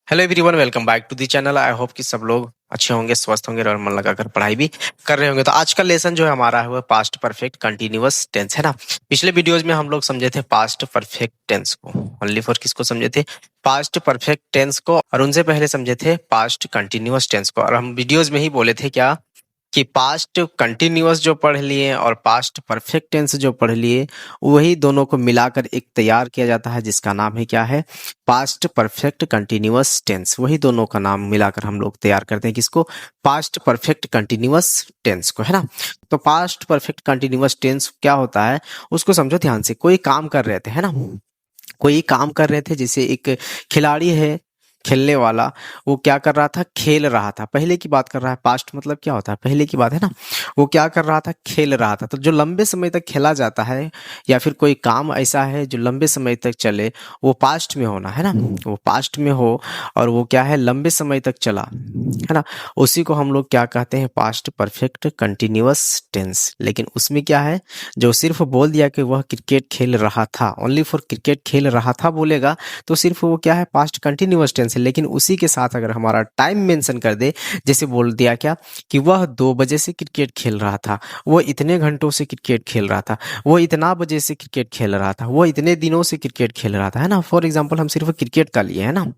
Hello everyone, welcome back to the channel. I hope कि सब लोग अच्छे होंगे, स्वस्थ होंगे और मन लगाकर पढ़ाई भी कर रहे होंगे। तो आज का लेसन जो है हमारा है वो पास्ट परफेक्ट कंटिन्यूअस टेंस है ना। पिछले वीडियोस में हम लोग समझे थे पास्ट परफेक्ट टेंस को, ओनली फॉर किसको समझे थे? पास्ट परफेक्ट टेंस को। और उनसे पहले समझे थे पास्ट कंटिन्यूअस टेंस को। और हम वीडियोज में ही बोले थे क्या कि पास्ट कंटिन्यूअस जो पढ़ लिए और पास्ट परफेक्ट टेंस जो पढ़ लिए, वही दोनों को मिलाकर एक तैयार किया जाता है जिसका नाम है क्या है? Past perfect continuous tense. वही दोनों का नाम मिलाकर हम लोग तैयार करते हैं किसको? पास्ट परफेक्ट कंटिन्यूअस टेंस को, है ना। तो पास्ट परफेक्ट कंटिन्यूअस टेंस क्या होता है उसको समझो ध्यान से। कोई काम कर रहे थे, है ना, कोई काम कर रहे थे। जैसे एक खिलाड़ी है, खेलने वाला, वो क्या कर रहा था? खेल रहा था। पहले की बात कर रहा है। पास्ट मतलब क्या होता है? पहले की बात है ना। वो क्या कर रहा था? खेल रहा था। तो जो लंबे समय तक खेला जाता है या फिर कोई काम ऐसा है जो लंबे समय तक चले, वो पास्ट में होना, है ना। वो पास्ट में हो और वो क्या है? लंबे समय तक चला, है ना। उसी को हम लोग क्या कहते हैं? Past perfect continuous tense. लेकिन उसमें क्या है? जो सिर्फ बोल दिया कि वह क्रिकेट खेल रहा था, ओनली फॉर क्रिकेट खेल रहा था बोलेगा तो सिर्फ वो क्या है? पास्ट कंटिन्यूअस टेंस है। लेकिन उसी के साथ अगर हमारा टाइम मेंशन कर दे, जैसे बोल दिया क्या कि वह 2 बजे से क्रिकेट खेल रहा था, वो इतने घंटों से क्रिकेट खेल रहा था, वो इतना बजे से क्रिकेट खेल रहा था, वो इतने दिनों से क्रिकेट खेल रहा था, है ना। फॉर एग्जाम्पल हम सिर्फ क्रिकेट का लिए, है ना।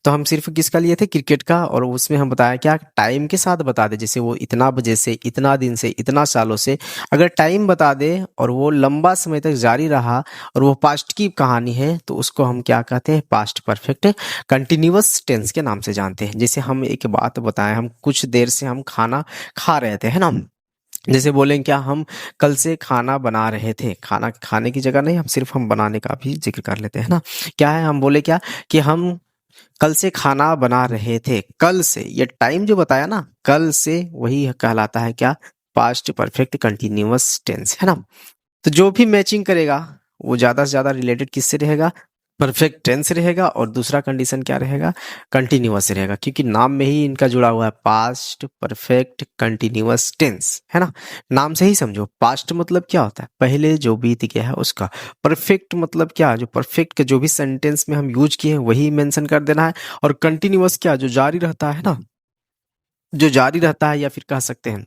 तो हम सिर्फ किसका लिए थे? क्रिकेट का। और उसमें हम बताया क्या? टाइम के साथ बता दे। जैसे वो इतना बजे से, इतना दिन से, इतना सालों से, अगर टाइम बता दे और वो लंबा समय तक जारी रहा और वो पास्ट की कहानी है, तो उसको हम क्या कहते हैं? पास्ट परफेक्ट कंटिन्यूअस टेंस के नाम से जानते हैं। जैसे हम एक बात बताएं, हम कुछ देर से हम खाना खा रहे थे, है ना। जैसे बोलें क्या? हम कल से खाना बना रहे थे। खाना खाने की जगह नहीं, हम सिर्फ हम बनाने का भी जिक्र कर लेते हैं ना। क्या है? हम बोले क्या कि हम कल से खाना बना रहे थे। कल से, ये टाइम जो बताया ना, कल से, वही कहलाता है क्या? पास्ट परफेक्ट कंटिन्यूअस टेंस, है ना। तो जो भी मैचिंग करेगा वो ज्यादा से ज्यादा रिलेटेड किससे रहेगा? परफेक्ट टेंस रहेगा। और दूसरा कंडीशन क्या रहेगा? कंटिन्यूअस रहेगा, क्योंकि नाम में ही इनका जुड़ा हुआ है पास्ट परफेक्ट कंटिन्यूअस टेंस, है ना। नाम से ही समझो। पास्ट मतलब क्या होता है? पहले जो बीत गया है उसका। परफेक्ट मतलब क्या? जो परफेक्ट के जो भी सेंटेंस में हम यूज किए हैं वही मेंशन कर देना है। और कंटिन्यूअस क्या? जो जारी रहता है ना, जो जारी रहता है, या फिर कह सकते हैं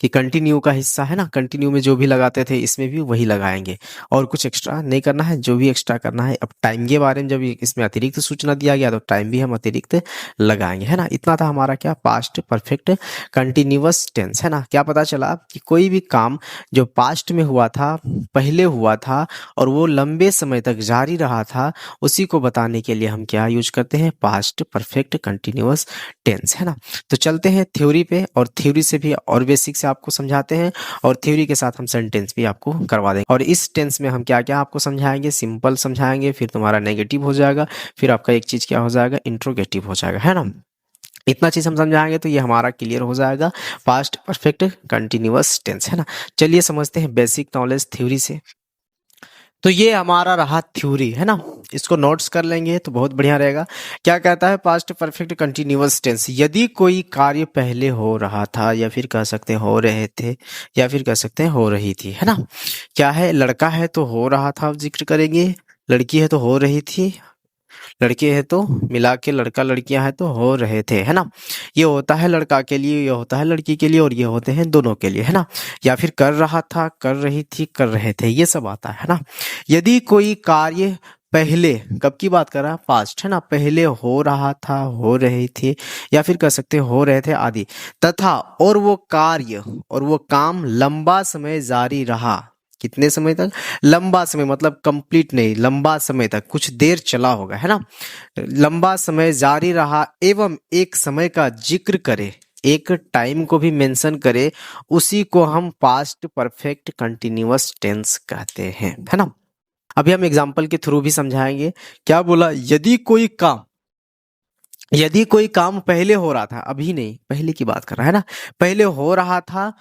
कि कंटिन्यू का हिस्सा, है ना। कंटिन्यू में जो भी लगाते थे इसमें भी वही लगाएंगे। और कुछ एक्स्ट्रा नहीं करना है। जो भी एक्स्ट्रा करना है, अब टाइम के बारे में जब इसमें अतिरिक्त सूचना दिया गया तो टाइम भी हम अतिरिक्त लगाएंगे, है ना। इतना था हमारा क्या? पास्ट परफेक्ट कंटिन्यूअस टेंस, है ना। क्या पता चला कि कोई भी काम जो पास्ट में हुआ था, पहले हुआ था और वो लंबे समय तक जारी रहा था, उसी को बताने के लिए हम क्या यूज करते हैं? पास्ट परफेक्ट कंटिन्यूअस टेंस, है ना। तो चलते हैं थ्योरी पे, और थ्योरी से भी और बेसिक से आपको समझाते हैं, और थ्योरी के साथ हम सेंटेंस भी आपको करवा देंगे। और इस टेंस में हम क्या क्या आपको समझाएंगे? सिंपल समझाएंगे, फिर तुम्हारा नेगेटिव हो जाएगा, फिर आपका एक चीज क्या हो जाएगा? इंट्रोगेटिव हो जाएगा, है ना। इतना चीज हम समझाएंगे तो ये हमारा क्लियर हो जाएगा पास्ट परफेक्ट कंटिन्यूअस टेंस, है ना। चलिए समझते हैं बेसिक नॉलेज थ्योरी से। तो ये हमारा रहा थ्योरी, है ना। इसको नोट्स कर लेंगे तो बहुत बढ़िया रहेगा। क्या कहता है? पास्ट परफेक्ट कंटिन्यूअस टेंस, यदि कोई कार्य पहले हो रहा था, या फिर कह सकते हैं हो रहे थे, या फिर कह सकते हैं हो रही थी, है ना। क्या है? लड़का है तो हो रहा था जिक्र करेंगे, लड़की है तो हो रही थी, लड़के हैं तो मिला के लड़का, लड़कियां हैं तो हो रहे थे, है ना। ये होता है लड़का के लिए, ये होता है लड़की के लिए, और ये होते हैं दोनों के लिए, है ना। या फिर कर रहा था, कर रही थी, कर रहे थे, ये सब आता है ना। यदि कोई कार्य पहले, कब की बात कर रहा है? पास्ट, है ना। पहले हो रहा था, हो रही थी, या फिर कह सकते हो रहे थे आदि, तथा और वो कार्य और वो काम लंबा समय जारी रहा। कितने समय तक? लंबा समय, मतलब कंप्लीट नहीं, लंबा समय तक, कुछ देर चला होगा, है ना। लंबा समय जारी रहा एवं एक समय का जिक्र करे, एक टाइम को भी मेंशन करे, उसी को हम पास्ट परफेक्ट कंटिन्यूअस टेंस कहते हैं, है ना। अभी हम एग्जांपल के थ्रू भी समझाएंगे। क्या बोला? यदि कोई काम पहले हो रहा था, अभी नहीं, पहले की बात कर रहा है ना। पहले हो रहा था,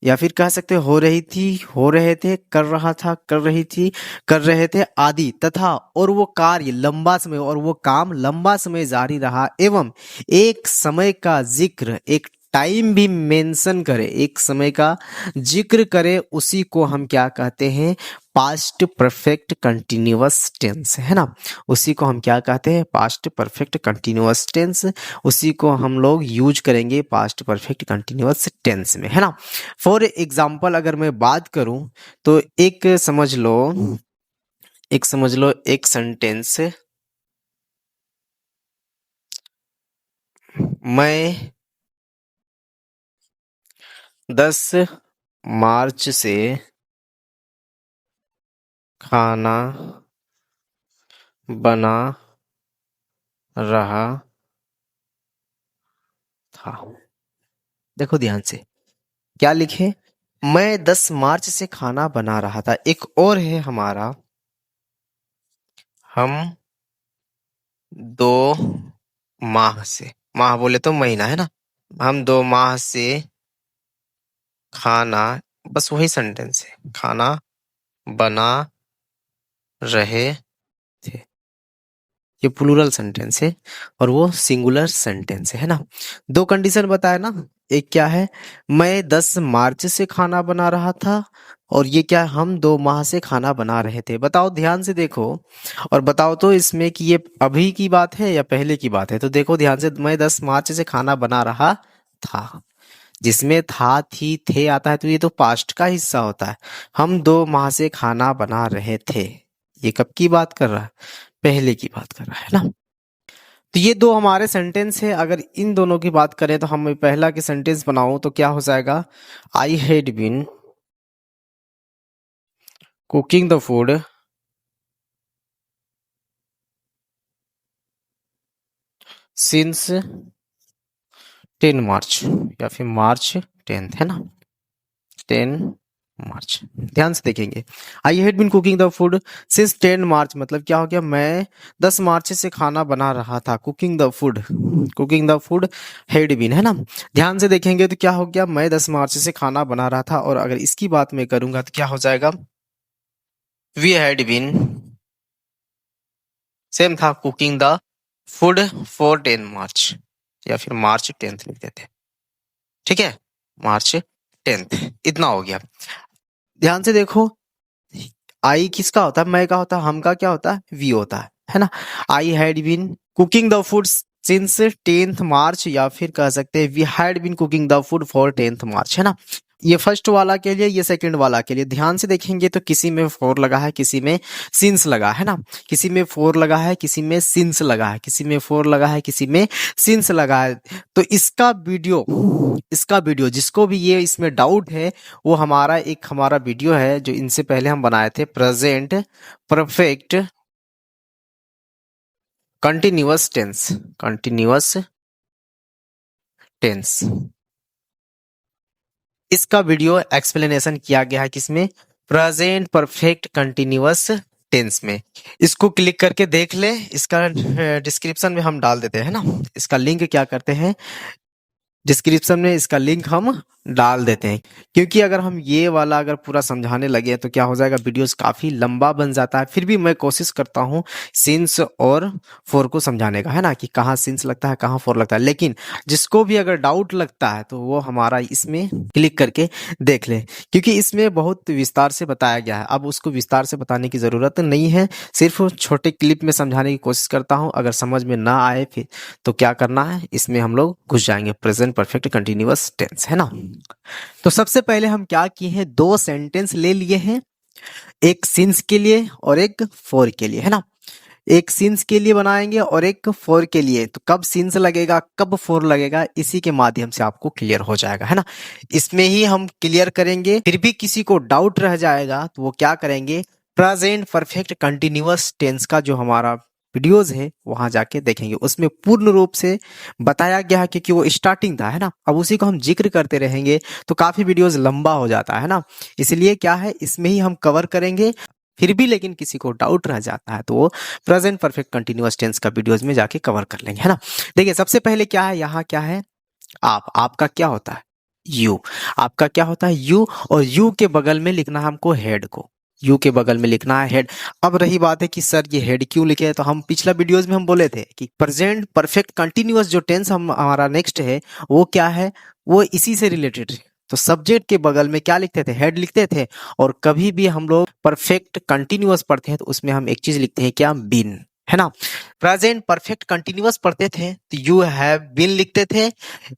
या फिर कह सकते हो रही थी, हो रहे थे, कर रहा था, कर रही थी, कर रहे थे आदि, तथा और वो कार्य लंबा समय और वो काम लंबा समय जारी रहा एवं एक समय का जिक्र, एक टाइम भी मेंशन करे, एक समय का जिक्र करे, उसी को हम क्या कहते हैं, पास्ट परफेक्ट कंटिन्यूअस टेंस, है ना। उसी को हम क्या कहते हैं, पास्ट परफेक्ट कंटिन्यूअस टेंस। उसी को हम लोग यूज करेंगे पास्ट परफेक्ट कंटिन्यूअस टेंस में, है ना। फॉर एग्जाम्पल अगर मैं बात करूं तो एक समझ लो एक सेंटेंस, मैं 10 मार्च से खाना बना रहा था। देखो ध्यान से, क्या लिखे, मैं 10 मार्च से खाना बना रहा था। एक और है हमारा, हम 2 माह से, माह बोले तो महीना, है ना, हम 2 माह से खाना, बस वही सेंटेंस है, खाना बना रहे थे। ये प्लूरल सेंटेंस है और वो सिंगुलर सेंटेंस है ना। दो कंडीशन बताया ना, एक क्या है, मैं 10 मार्च से खाना बना रहा था, और ये क्या, हम 2 माह से खाना बना रहे थे। बताओ ध्यान से देखो, और बताओ तो इसमें कि ये अभी की बात है या पहले की बात है। तो देखो ध्यान से, मैं 10 मार्च से खाना बना रहा था, जिसमें था थी थे आता है तो ये तो पास्ट का हिस्सा होता है। हम 2 माह से खाना बना रहे थे, ये कब की बात कर रहा है, पहले की बात कर रहा है ना। तो ये दो हमारे सेंटेंस है। अगर इन दोनों की बात करें तो हम पहला की सेंटेंस बनाऊं तो क्या हो जाएगा, I had been cooking the food since 10 March, या फिर मार्च 10, है ना, 10 मार्च। ध्यान से देखेंगे, I had been cooking the food since 10 March, मतलब क्या हो गया, मैं 10 मार्च से खाना बना रहा था। Cooking the food had been, है ना। ध्यान से देखेंगे तो क्या हो गया, मैं 10 मार्च से खाना बना रहा था, और अगर इसकी बात मैं करूंगा तो क्या हो जाएगा, वी हैड बीन, सेम था, cooking the food for 10 March, या फिर मार्च 10 लिख देते, ठीक है, मार्च 10, इतना हो गया। ध्यान से देखो, आई किसका होता है, मैं का होता है, हम का क्या होता है, वी होता है ना। I had been cooking the food since 10 March, या फिर कह सकते हैं we had been cooking the food for 10 March, है ना। ये फर्स्ट वाला के लिए, ये सेकंड वाला के लिए। ध्यान से देखेंगे तो किसी में फोर लगा है, किसी में सिंस लगा है ना, किसी में फोर लगा है, किसी में सिंस लगा है, किसी में फोर लगा है, किसी में सिंस लगा है। तो इसका वीडियो जिसको भी ये इसमें डाउट है, वो हमारा वीडियो है जो इनसे पहले हम बनाए थे, प्रेजेंट परफेक्ट कंटिन्यूअस टेंस। इसका वीडियो एक्सप्लेनेशन किया गया है किसमें, प्रेजेंट परफेक्ट कंटिन्यूअस टेंस में। इसको क्लिक करके देख ले, इसका डिस्क्रिप्शन में हम डाल देते हैं ना, इसका लिंक क्या करते हैं, डिस्क्रिप्शन में इसका लिंक हम डाल देते हैं। क्योंकि अगर हम ये वाला अगर पूरा समझाने लगे तो क्या हो जाएगा, वीडियोस काफी लंबा बन जाता है। फिर भी मैं कोशिश करता हूँ सिंस और फोर को समझाने का, है ना, कि कहाँ सिंस लगता है, कहाँ फोर लगता है। लेकिन जिसको भी अगर डाउट लगता है तो वो हमारा इसमें क्लिक करके देख ले, क्योंकि इसमें बहुत विस्तार से बताया गया है। अब उसको विस्तार से बताने की जरूरत नहीं है, सिर्फ छोटे क्लिप में समझाने की कोशिश करता हूँ। अगर समझ में ना आए फिर तो क्या करना है, इसमें हम लोग घुस जाएंगे, प्रेजेंट परफेक्ट कंटिन्यूअस टेंस, है ना। तो सबसे पहले हम क्या किए हैं, 2 सेंटेंस ले लिए हैं, एक सिंस के लिए और एक फॉर के लिए, है ना। एक सिंस के लिए बनाएंगे और एक फॉर के लिए। तो कब सिंस लगेगा, कब फॉर लगेगा, इसी के माध्यम से आपको क्लियर हो जाएगा, है ना। इसमें ही हम क्लियर करेंगे। फिर भी किसी को डाउट रह जाएगा तो वो क्या करेंगे, प्रेजेंट परफेक्ट कंटिन्यूअस टेंस का जो हमारा वीडियोज है वहां जाके देखेंगे, उसमें पूर्ण रूप से बताया गया है, क्योंकि वो स्टार्टिंग था, है ना। अब उसी को हम जिक्र करते रहेंगे तो काफी वीडियोज लंबा हो जाता है ना। इसलिए क्या है, इसमें ही हम कवर करेंगे। फिर भी लेकिन किसी को डाउट रह जाता है तो वो प्रेजेंट परफेक्ट कंटिन्यूअस टेंस का वीडियोज में जाके कवर कर लेंगे, है ना। देखिए सबसे पहले क्या है, यहाँ क्या है, आपका क्या होता है, यू। आपका क्या होता है, यू, और यू के बगल में लिखना है हमको हेड को, यू के बगल में लिखना है हेड। अब रही बात है कि सर ये हेड क्यों लिखे हैं, तो हम पिछला वीडियोस में हम बोले थे कि प्रेजेंट परफेक्ट कंटिन्यूअस जो टेंस हम हमारा नेक्स्ट है वो क्या है, वो इसी से रिलेटेड है। तो सब्जेक्ट के बगल में क्या लिखते थे, हेड लिखते थे। और कभी भी हम लोग परफेक्ट कंटिन्यूअस पढ़ते हैं तो उसमें हम एक चीज लिखते हैं, क्या, बीन, है ना। प्रेजेंट परफेक्ट कंटिन्यूअस पढ़ते थे तो यू हैव बीन लिखते थे।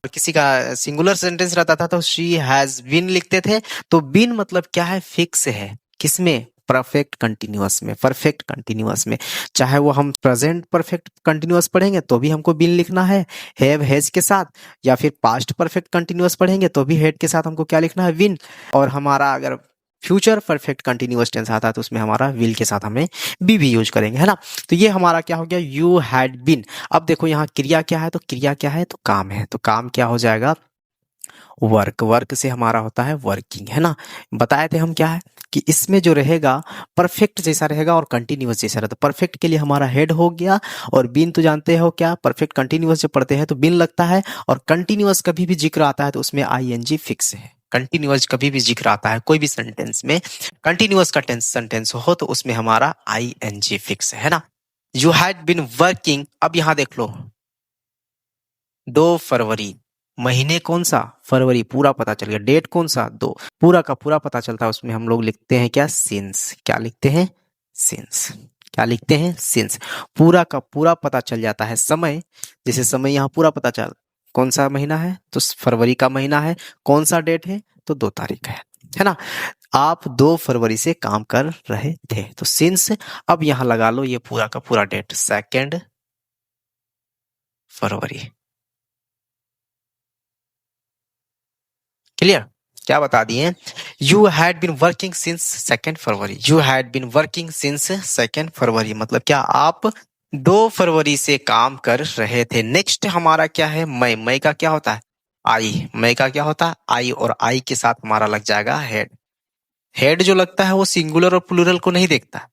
किसी का सिंगुलर सेंटेंस रहता था तो शी हैज बीन लिखते थे। तो बीन मतलब क्या है, फिक्स है। किसमें, परफेक्ट कंटिन्यूअस में, परफेक्ट कंटिन्यूअस में। चाहे वो हम प्रेजेंट परफेक्ट कंटिन्यूअस पढ़ेंगे तो भी हमको बीन लिखना है, हैव हैज के साथ, या फिर पास्ट परफेक्ट कंटिन्यूअस पढ़ेंगे तो भी हेड के साथ हमको क्या लिखना है, विन। और हमारा अगर फ्यूचर परफेक्ट कंटिन्यूअस टेंस आता है तो उसमें हमारा विल के साथ हमें बी भी यूज करेंगे, है ना। तो ये हमारा क्या हो गया, यू हैड बीन। अब देखो यहाँ क्रिया क्या है, तो क्रिया क्या है, तो काम है। तो काम क्या हो जाएगा, वर्क। वर्क से हमारा होता है वर्किंग, है ना। बताए थे हम क्या है कि इसमें जो रहेगा परफेक्ट जैसा रहेगा और कंटिन्यूअस जैसा रहेगा। तो परफेक्ट के लिए हमारा हेड हो गया, और बीन तो जानते हो क्या, परफेक्ट कंटिन्यूअस जब पढ़ते हैं तो बीन लगता है। और कंटिन्यूअस कभी भी जिक्र आता है तो उसमें आईएनजी फिक्स है। कंटिन्यूअस कभी भी जिक्र आता है कोई भी सेंटेंस में, कंटिन्यूअस का सेंटेंस हो तो उसमें हमारा आईएनजी फिक्स है ना। You had been working. अब यहां देख लो, 2 फरवरी, महीने कौन सा, फरवरी, पूरा पता चल गया। डेट कौन सा, 2, पूरा का पूरा पता चलता है। उसमें हम लोग लिखते हैं क्या, सिंस। क्या लिखते हैं, सिंस। क्या लिखते हैं, सिंस। पूरा का पूरा पता चल जाता है। समय, जैसे समय यहाँ पूरा पता चल, कौन सा महीना है, तो फरवरी का महीना है। कौन सा डेट है, तो 2 तारीख है ना। आप 2 फरवरी से काम कर रहे थे, तो सिंस। अब यहाँ लगा लो ये पूरा का पूरा डेट, 2 फरवरी। क्लियर, क्या बता दिए, you had been working since 2 February. You had been working since 2 February मतलब क्या, आप 2 फरवरी से काम कर रहे थे। नेक्स्ट हमारा क्या है, मई। मई का क्या होता है, आई। मई का क्या होता है, आई। और आई के साथ हमारा लग जाएगा हेड। हेड जो लगता है वो सिंगुलर और प्लूरल को नहीं देखता,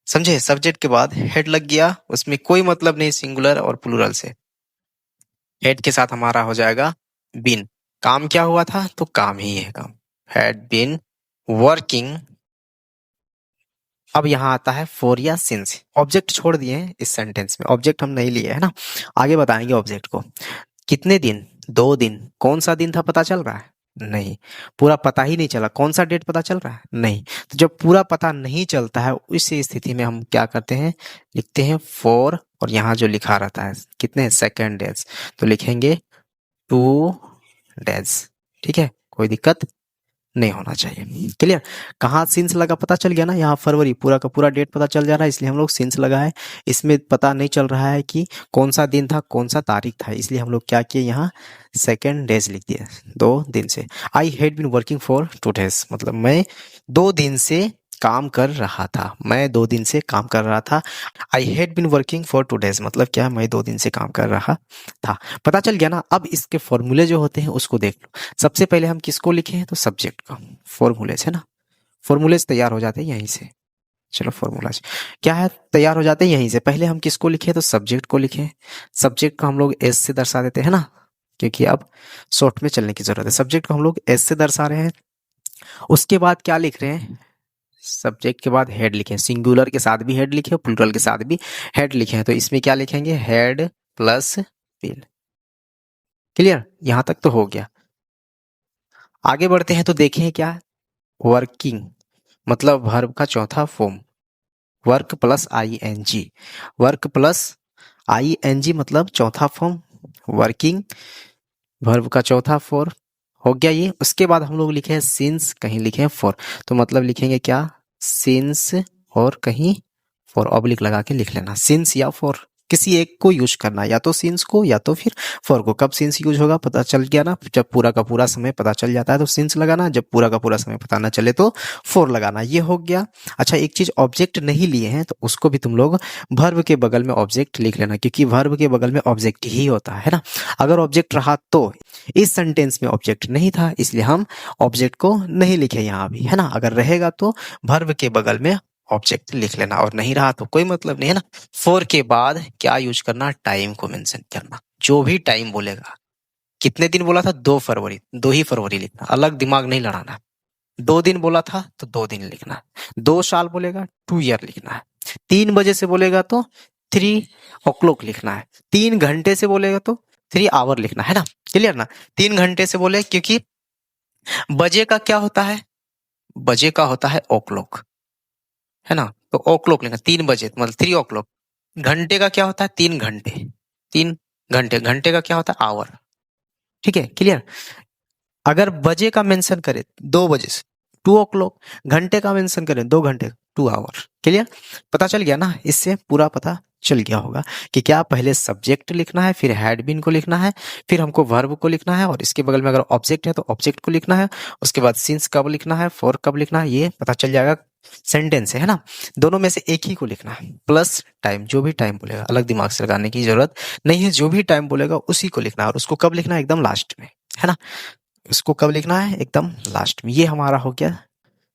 समझे। सब्जेक्ट के बाद हेड लग गया, उसमें कोई मतलब नहीं सिंगुलर और प्लूरल से। हेड के साथ हमारा हो जाएगा बीन। काम क्या हुआ था, तो काम ही है, काम। Had been working. अब यहाँ आता है फॉर या सिंस। ऑब्जेक्ट छोड़ दिए हैं इस सेंटेंस में, ऑब्जेक्ट हम नहीं लिए, है ना। आगे बताएंगे ऑब्जेक्ट को। कितने दिन, 2 दिन। कौन सा दिन था पता चल रहा है, नहीं। पूरा पता ही नहीं चला, कौन सा डेट पता चल रहा है, नहीं। तो जब पूरा पता नहीं चलता है उस स्थिति में हम क्या करते हैं, लिखते हैं फॉर। और यहाँ जो लिखा रहता है कितने, 2 डेज, तो लिखेंगे 2 डेज। ठीक है, कोई दिक्कत नहीं होना चाहिए। क्लियर, कहाँ सिंस लगा पता चल गया ना। यहाँ फरवरी पूरा का पूरा डेट पता चल जा रहा है, इसलिए हम लोग सिंस लगा है। इसमें पता नहीं चल रहा है कि कौन सा दिन था, कौन सा तारीख था, इसलिए हम लोग क्या किए, यहाँ 2 डेज लिख दिए, 2 दिन से। I had been working for 2 days मतलब मैं 2 दिन से काम कर रहा था। मैं 2 दिन से काम कर रहा था। I had been working for 2 days मतलब क्या, मैं 2 दिन से काम कर रहा था। पता चल गया ना। अब इसके फॉर्मूले जो होते हैं उसको देख लो। सबसे पहले हम किसको लिखे हैं, तो सब्जेक्ट का फॉर्मूलेज, है ना। फॉर्मूलेज तैयार हो जाते हैं यहीं से। चलो फॉर्मूलाज क्या है, तैयार हो जाते हैं यहीं से। पहले हम किसको लिखे, तो सब्जेक्ट को लिखे। सब्जेक्ट को हम लोग एस से दर्शा देते हैं ना, क्योंकि अब शॉर्ट में चलने की जरूरत है। सब्जेक्ट को हम लोग एस से दर्शा रहे हैं। उसके बाद क्या लिख रहे हैं, सब्जेक्ट के बाद हेड लिखे। सिंगुलर के साथ भी हेड लिखे, प्लूरल के साथ भी हेड लिखे हैं। तो इसमें क्या लिखेंगे, हेड प्लस बिन। क्लियर, यहां तक तो हो गया। आगे बढ़ते हैं तो देखें क्या, वर्किंग मतलब वर्ब का चौथा form, work plus I N G. Work plus I N G मतलब चौथा फॉर्म, वर्किंग वर्ब का चौथा फॉर्म हो गया ये। उसके बाद हम लोग लिखे हैं सिंस, कहीं लिखे हैं फॉर, तो मतलब लिखेंगे क्या, सिंस और कहीं फॉर, ऑब्लिक लगा के लिख लेना। सिंस या फॉर किसी एक को यूज करना, या तो सिंस को या तो फिर फॉर को। कब सिंस यूज होगा पता चल गया ना, जब पूरा का पूरा समय पता चल जाता है तो सिंस लगाना, जब पूरा का पूरा समय पता ना चले तो फॉर लगाना। ये हो गया। अच्छा, एक चीज ऑब्जेक्ट नहीं लिए हैं तो उसको भी तुम लोग वर्ब के बगल में ऑब्जेक्ट लिख लेना, क्योंकि वर्ब के बगल में ऑब्जेक्ट ही होता है ना। अगर ऑब्जेक्ट रहा तो, इस सेंटेंस में ऑब्जेक्ट नहीं था इसलिए हम ऑब्जेक्ट को नहीं लिखे यहाँ भी, है ना। अगर रहेगा तो वर्ब के बगल में ऑब्जेक्ट लिख लेना, और नहीं रहा तो कोई मतलब नहीं, है ना। फॉर के बाद क्या यूज करना, टाइम को मेंशन करना। जो भी टाइम बोलेगा, कितने दिन बोला था, 2 फरवरी, 2 ही फरवरी लिखना, अलग दिमाग नहीं लड़ाना। 2 दिन बोला था तो 2 दिन लिखना है। 2 साल बोलेगा 2 ईयर लिखना है। 3 बजे से बोलेगा तो 3 o'clock लिखना है। 3 घंटे से बोलेगा तो 3 hour लिखना है ना। क्लियर ना। 3 घंटे से बोले क्योंकि बजे का क्या होता है, बजे का होता है o'clock, है ना। तो o'clock लिखना, 3 बजे मतलब 3 o'clock। घंटे का क्या होता है, 3 घंटे। 3 घंटे, घंटे का क्या होता है, आवर। ठीक है, क्लियर। अगर बजे का मेंशन करें 2 बजे से 2 o'clock, घंटे का मेंशन करें 2 घंटे 2 hour। क्लियर, पता चल गया ना। इससे पूरा पता चल गया होगा कि क्या पहले सब्जेक्ट लिखना है, फिर हैड बीन को लिखना है, फिर हमको वर्ब को लिखना है, और इसके बगल में अगर ऑब्जेक्ट है तो ऑब्जेक्ट को लिखना है, उसके बाद सिंस कब लिखना है, फॉर कब लिखना है, ये पता चल जाएगा। सेंटेंस है ना, दोनों में से एक ही को लिखना है। प्लस टाइम, जो भी टाइम बोलेगा अलग दिमाग से लगाने की जरूरत नहीं है, जो भी टाइम बोलेगा उसी को लिखना है, और उसको कब लिखना है, एकदम लास्ट में, है ना। उसको कब लिखना है, एकदम लास्ट में। ये हमारा हो गया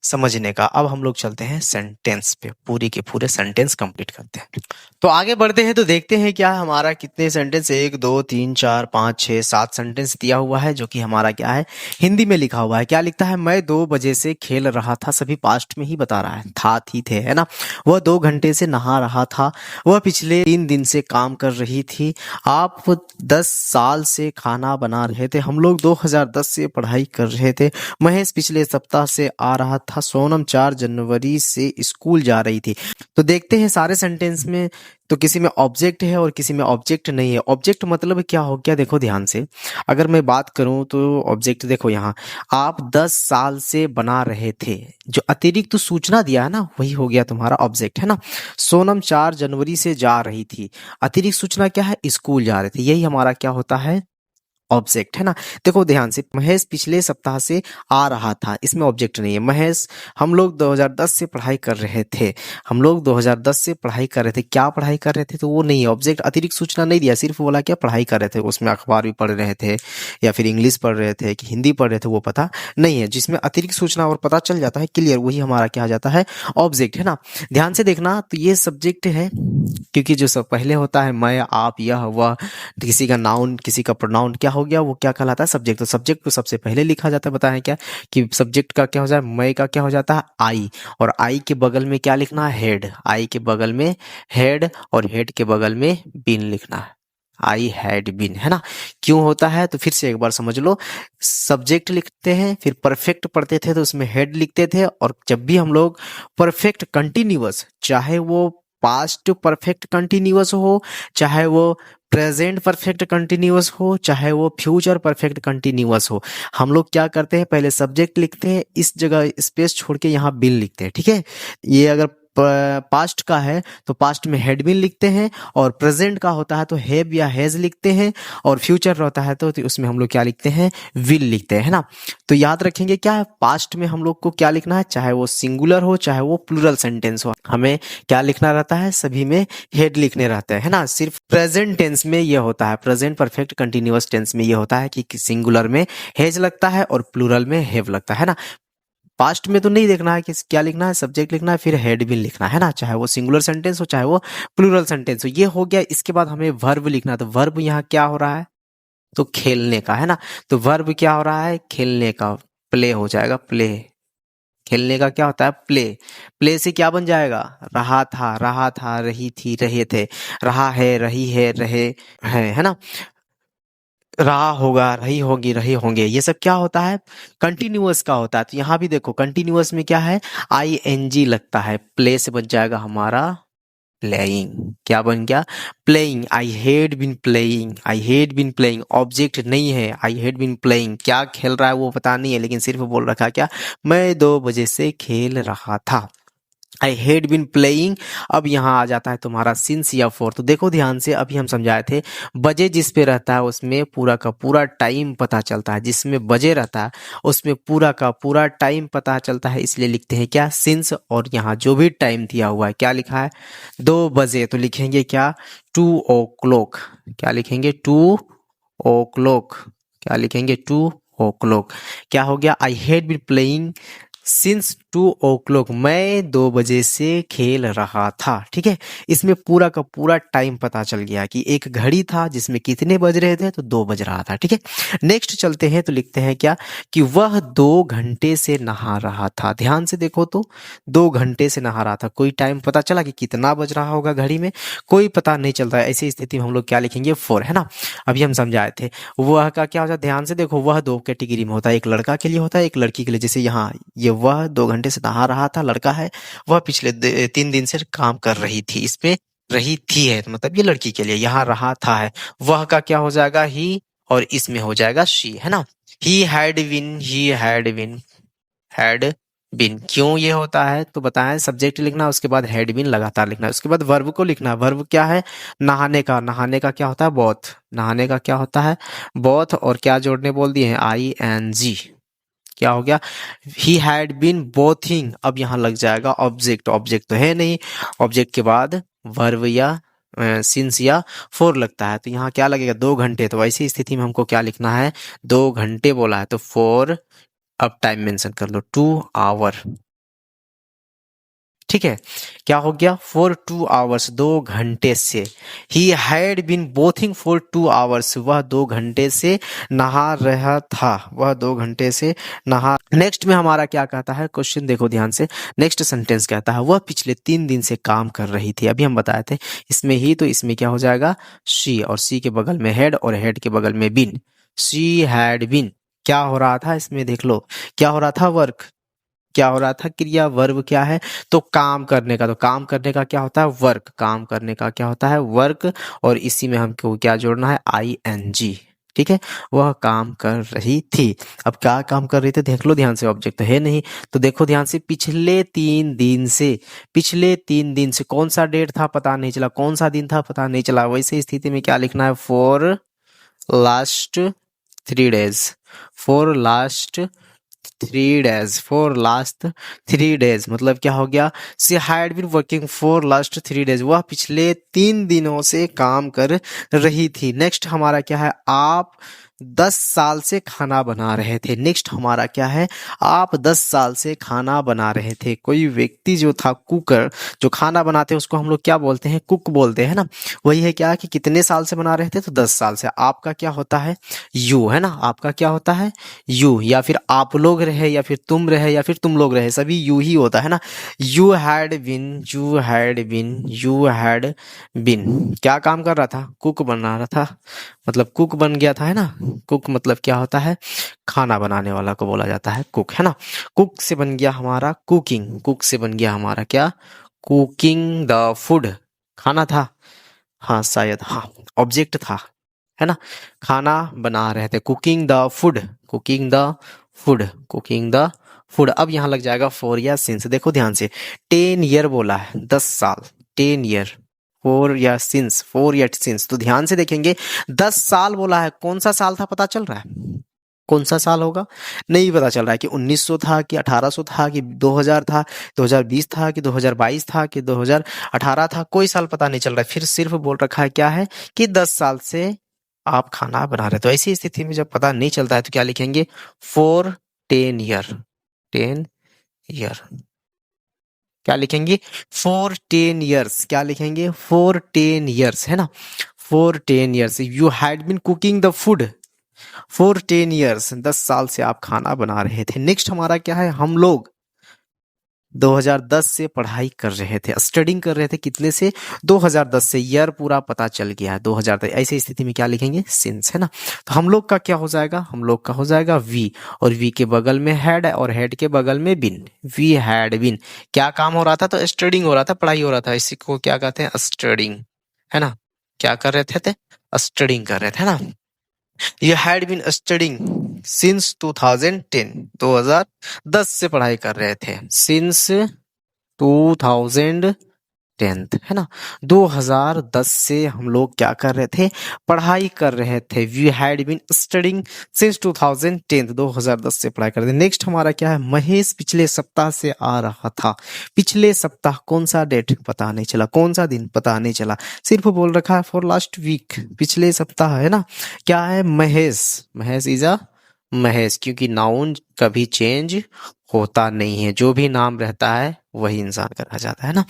समझने का। अब हम लोग चलते हैं सेंटेंस पे, पूरी के पूरे सेंटेंस कंप्लीट करते हैं। तो आगे बढ़ते हैं तो देखते हैं क्या हमारा कितने सेंटेंस, 1 2 3 4 5 6 7 सेंटेंस दिया हुआ है, जो कि हमारा क्या है, हिंदी में लिखा हुआ है। क्या लिखता है, मैं 2 बजे से खेल रहा था, सभी पास्ट में ही बता रहा है, था थी थे, है ना। वह 2 घंटे से नहा रहा था, वह पिछले 3 दिन से काम कर रही थी, आप 10 साल से खाना बना रहे थे, हम लोग 2010 से पढ़ाई कर रहे थे, महेश पिछले सप्ताह से आ रहा था, सोनम 4 जनवरी से स्कूल जा रही थी। तो देखते हैं सारे सेंटेंस में, तो किसी में ऑब्जेक्ट है और किसी में ऑब्जेक्ट नहीं है। ऑब्जेक्ट मतलब क्या हो गया, देखो ध्यान से। अगर मैं बात करूं तो ऑब्जेक्ट देखो यहाँ, आप 10 साल से बना रहे थे, जो अतिरिक्त तो सूचना दिया है ना, वही हो गया तुम्हारा ऑब्जेक्ट, है ना। सोनम 4 जनवरी से जा रही थी, अतिरिक्त सूचना क्या है, स्कूल जा रहे थे, यही हमारा क्या होता है, ऑब्जेक्ट, है ना। देखो ध्यान से, महेश पिछले सप्ताह से आ रहा था, इसमें ऑब्जेक्ट नहीं है। महेश, हम लोग 2010 से पढ़ाई कर रहे थे, हम लोग 2010 से पढ़ाई कर रहे थे, क्या पढ़ाई कर रहे थे, तो वो नहीं है ऑब्जेक्ट, अतिरिक्त सूचना नहीं दिया, सिर्फ बोला क्या पढ़ाई कर रहे थे, उसमें अखबार भी पढ़ रहे थे या फिर इंग्लिश पढ़ रहे थे कि हिंदी पढ़ रहे थे, वो पता नहीं है। जिसमें अतिरिक्त सूचना और पता चल जाता है क्लियर, वही हमारा क्या आ जाता है, ऑब्जेक्ट, है ना। ध्यान से देखना, तो ये सब्जेक्ट है, क्योंकि जो सब पहले होता है मैं, आप, यह, वह, किसी का नाउन, किसी का प्रोनाउन क्या हो गया, वो क्या कहलाता है, सब्जेक्ट। तो सब्जेक्ट को सबसे पहले लिखा जाता है, बताएं क्या, कि सब्जेक्ट का क्या हो जाए, मैं का क्या हो जाता है, आई, और आई के बगल में क्या लिखना है, हेड, आई के बगल में हेड, और हेड के बगल में बीन लिखना है, आई हैड बीन, है ना। क्यों होता है, तो फिर से एक बार समझ लो। सब्जेक्ट लिखते हैं, फिर परफेक्ट पढ़ते थे तो उसमें हेड लिखते थे, और जब भी हम लोग परफेक्ट कंटिन्यूअस, चाहे वो पास्ट परफेक्ट कंटिन्यूअस हो, चाहे वो प्रेजेंट परफेक्ट कंटिन्यूअस हो, चाहे वो फ्यूचर परफेक्ट कंटिन्यूअस हो, हम लोग क्या करते हैं, पहले सब्जेक्ट लिखते हैं, इस जगह स्पेस छोड़ के यहाँ बिन लिखते हैं, ठीक है। ये अगर पास्ट का है तो पास्ट में हैड बीन लिखते हैं, और प्रेजेंट का होता है तो हैव या हैज लिखते हैं, और फ्यूचर रहता है तो उसमें हम लोग क्या लिखते हैं, विल लिखते हैं, है ना। तो याद रखेंगे क्या, पास्ट में हम लोग को क्या लिखना है, चाहे वो सिंगुलर हो चाहे वो प्लूरल सेंटेंस हो, हमें क्या लिखना रहता है, सभी में हेड लिखने रहते हैं, है ना। सिर्फ प्रेजेंट टेंस में ये होता है, प्रेजेंट परफेक्ट कंटिन्यूअस टेंस में ये होता है कि सिंगुलर में हेज लगता है और प्लूरल में हैव लगता है ना। पास्ट में तो नहीं देखना है कि क्या लिखना है, सब्जेक्ट लिखना है, फिर हेड भी लिखना है ना, चाहे वो सिंगुलर सेंटेंस हो चाहे वो प्लूरल सेंटेंस हो। ये हो गया। इसके बाद हमें वर्ब लिखना है, तो वर्ब यहाँ क्या हो रहा है, तो खेलने का, है ना। तो वर्ब क्या हो रहा है, खेलने का, प्ले हो जाएगा, प्ले। खेलने का क्या होता है, प्ले। प्ले से क्या बन जाएगा, रहा था, रही थी, रहे थे, रहा है, रही है, रहे हैं, है ना। रहा होगा, रही होगी, रहे होंगे, ये सब क्या होता है, कंटिन्यूअस का होता है। तो यहाँ भी देखो कंटिन्यूअस में क्या है, आई एन जी लगता है, प्ले से बन जाएगा हमारा प्लेइंग। क्या बन गया, playing. I had been playing, I had been playing, object नहीं है, आई हेड बिन प्लेइंग, क्या खेल रहा है वो पता नहीं है, लेकिन सिर्फ बोल रखा क्या, मैं 2 बजे से खेल रहा था, आई हेड बिन प्लेइंग। अब यहाँ आ जाता है तुम्हारा सिंस या फॉर। तो देखो ध्यान से, अभी हम समझाए थे, बजे जिस पे रहता है उसमें पूरा का पूरा टाइम पता चलता है, जिसमें बजे रहता है उसमें पूरा का पूरा टाइम पता चलता है, इसलिए लिखते हैं क्या, सिंस। और यहाँ जो भी टाइम दिया हुआ है क्या लिखा है, 2 बजे, तो लिखेंगे क्या, 2 o'clock। क्या लिखेंगे, 2 o'clock। क्या लिखेंगे, 2 o'clock। क्या हो गया, I had been playing since 2 o'clock, मैं 2 बजे से खेल रहा था। ठीक है, इसमें पूरा का पूरा टाइम पता चल गया कि एक घड़ी था जिसमें कितने बज रहे थे, तो 2 बज रहा था। ठीक है, नेक्स्ट चलते हैं तो लिखते हैं क्या कि वह 2 घंटे से नहा रहा था। ध्यान से देखो तो 2 घंटे से नहा रहा था, कोई टाइम पता चला कि कितना बज रहा होगा घड़ी में, कोई पता नहीं चलता है। ऐसी स्थिति में हम लोग क्या लिखेंगे, 4, है ना। अभी हम समझाए थे वह का क्या होता है, ध्यान से देखो, वह 2 कैटेगरी में होता है, एक लड़का के लिए होता है, एक लड़की के लिए। जैसे यहाँ ये वह 2 घंटे से नहा रहा था, लड़का है, वह पिछले 3 दिन से काम कर रही थी। इसमें रही थी है तो मतलब ये लड़की के लिए, यहाँ रहा था है, वह का क्या हो जाएगा, ही, और इसमें हो जाएगा शी, है ना। हैड बिन, क्यों ये होता है तो बताएं, सब्जेक्ट लिखना, उसके बाद हैड बिन लगातार लिखना, उसके बाद वर्ब को लिखना। वर्ब क्या है, नहाने का, नहाने का क्या होता है, बॉथ, नहाने का क्या होता है, बॉथ, और क्या जोड़ने बोल दिए हैं, ING, क्या हो गया, ही हैड बीन बोथिंग। अब यहाँ लग जाएगा ऑब्जेक्ट, ऑब्जेक्ट तो है नहीं, ऑब्जेक्ट के बाद वर्ब या सिंस या फोर लगता है, तो यहाँ क्या लगेगा, 2 घंटे। तो ऐसी स्थिति में हमको क्या लिखना है, 2 घंटे बोला है तो 4, अब टाइम मेंशन कर लो, 2 आवर। ठीक है, क्या हो गया, फॉर 2 आवर्स, 2 घंटे से। He had been bathing for 2 hours, वह 2 घंटे से नहा रहा था, वह 2 घंटे से नहा। नेक्स्ट में हमारा क्या कहता है, क्वेश्चन देखो ध्यान से, नेक्स्ट सेंटेंस कहता है वह पिछले 3 दिन से काम कर रही थी। अभी हम बताए थे इसमें ही, तो इसमें क्या हो जाएगा, शी, और सी के बगल में हेड, और हेड के बगल में बिन। शी हैड बिन, क्या हो रहा था इसमें देख लो, क्या हो रहा था, वर्क, क्या हो रहा था, क्रिया, वर्ब क्या है, तो काम करने का, तो काम करने का क्या होता है, वर्क, काम करने का क्या होता है, वर्क, और इसी में हमको क्या जोड़ना है, ING। ठीक है, वह काम कर रही थी। अब क्या काम कर रही थी देख लो ध्यान से, ऑब्जेक्ट तो है नहीं, तो देखो ध्यान से, पिछले 3 दिन से, पिछले 3 दिन से, कौन सा डेट था पता नहीं चला, कौन सा दिन था पता नहीं चला, वैसे स्थिति में क्या लिखना है, for last 3 days, for last 3 days, for last 3 days, मतलब क्या हो गया, she had been working for last 3 days, वह पिछले 3 दिनों से काम कर रही थी। नेक्स्ट हमारा क्या है, आप 10 साल से खाना बना रहे थे। नेक्स्ट हमारा क्या है, आप 10 साल से खाना बना रहे थे। कोई व्यक्ति जो था कुकर, जो खाना बनाते हैं उसको हम लोग क्या बोलते हैं, कुक बोलते हैं ना। वही है क्या कि कितने साल से बना रहे थे, तो 10 साल से। आपका क्या होता है, यू, है ना, आपका क्या होता है, यू, या फिर आप लोग रहे, या फिर तुम रहे, या फिर तुम लोग रहे, सभी यू ही होता है ना। You had been, you had been, you had been, क्या काम कर रहा था, कुक बना रहा था, मतलब कुक बन गया था, है ना। कुक मतलब क्या होता है, खाना बनाने वाला को बोला जाता है कुक, है ना। कुक से बन गया हमारा कुकिंग, कुक से बन गया हमारा क्या, कुकिंग द फूड, खाना था, हाँ शायद, हाँ ऑब्जेक्ट था, है ना, खाना बना रहे थे, cooking the food, cooking the food, cooking the food. अब यहाँ लग जाएगा फॉर या सिंस, देखो ध्यान से, 10 ईयर बोला है, 10 साल, 10 ईयर, फोर या सिंस, फोर या सिंस, तो ध्यान से देखेंगे, 10 साल बोला है, कौन सा साल था पता चल रहा है, कौन सा साल होगा, नहीं पता चल रहा है कि 1900 था कि 1800 था कि 2000 था, 2020 था कि 2022 था कि 2018 था, कोई साल पता नहीं चल रहा है। फिर सिर्फ बोल रखा है क्या है कि 10 साल से आप खाना बना रहे, तो ऐसी स्थिति में जब पता नहीं चलता है तो क्या लिखेंगे, फॉर 10 ईयर, 10 ईयर, क्या लिखेंगे, फॉर 10 ईयर्स, क्या लिखेंगे, फॉर 10 ईयर्स, है ना, for 10 years you had been cooking the food, for 10 years, 10 साल से आप खाना बना रहे थे। नेक्स्ट हमारा क्या है, हम लोग 2010 से पढ़ाई कर रहे थे, स्टडिंग कर रहे थे, कितने से, 2010 से, ईयर पूरा पता चल गया है 2010, ऐसी स्थिति में क्या लिखेंगे, सिंस, है ना। तो हम लोग का क्या हो जाएगा, हम लोग का हो जाएगा वी, और वी के बगल में हेड, और हेड के बगल में बिन, वी हैड बिन, क्या काम हो रहा था, तो स्टडिंग हो रहा था, पढ़ाई हो रहा था, इसी को क्या कहते हैं, स्टडिंग, है ना, क्या कर रहे थे, स्टडिंग कर रहे थे ना। You had been studying since 2010, 2010 से पढ़ाई कर रहे थे, since 2010, है ना, 2010 से हम लोग क्या कर रहे थे, पढ़ाई कर रहे थे। We had been studying since 2010, 2010 से पढ़ाई कर रहे थे। नेक्स्ट हमारा क्या है, महेश पिछले सप्ताह से आ रहा था। पिछले सप्ताह कौन सा डेट पता नहीं चला, कौन सा दिन पता नहीं चला, सिर्फ बोल रखा है फॉर लास्ट वीक, पिछले सप्ताह, है ना। क्या है, महेश, महेश इज अ, महेश, क्योंकि नाउन कभी चेंज होता नहीं है, जो भी नाम रहता है वही इंसान का रह जाता है ना।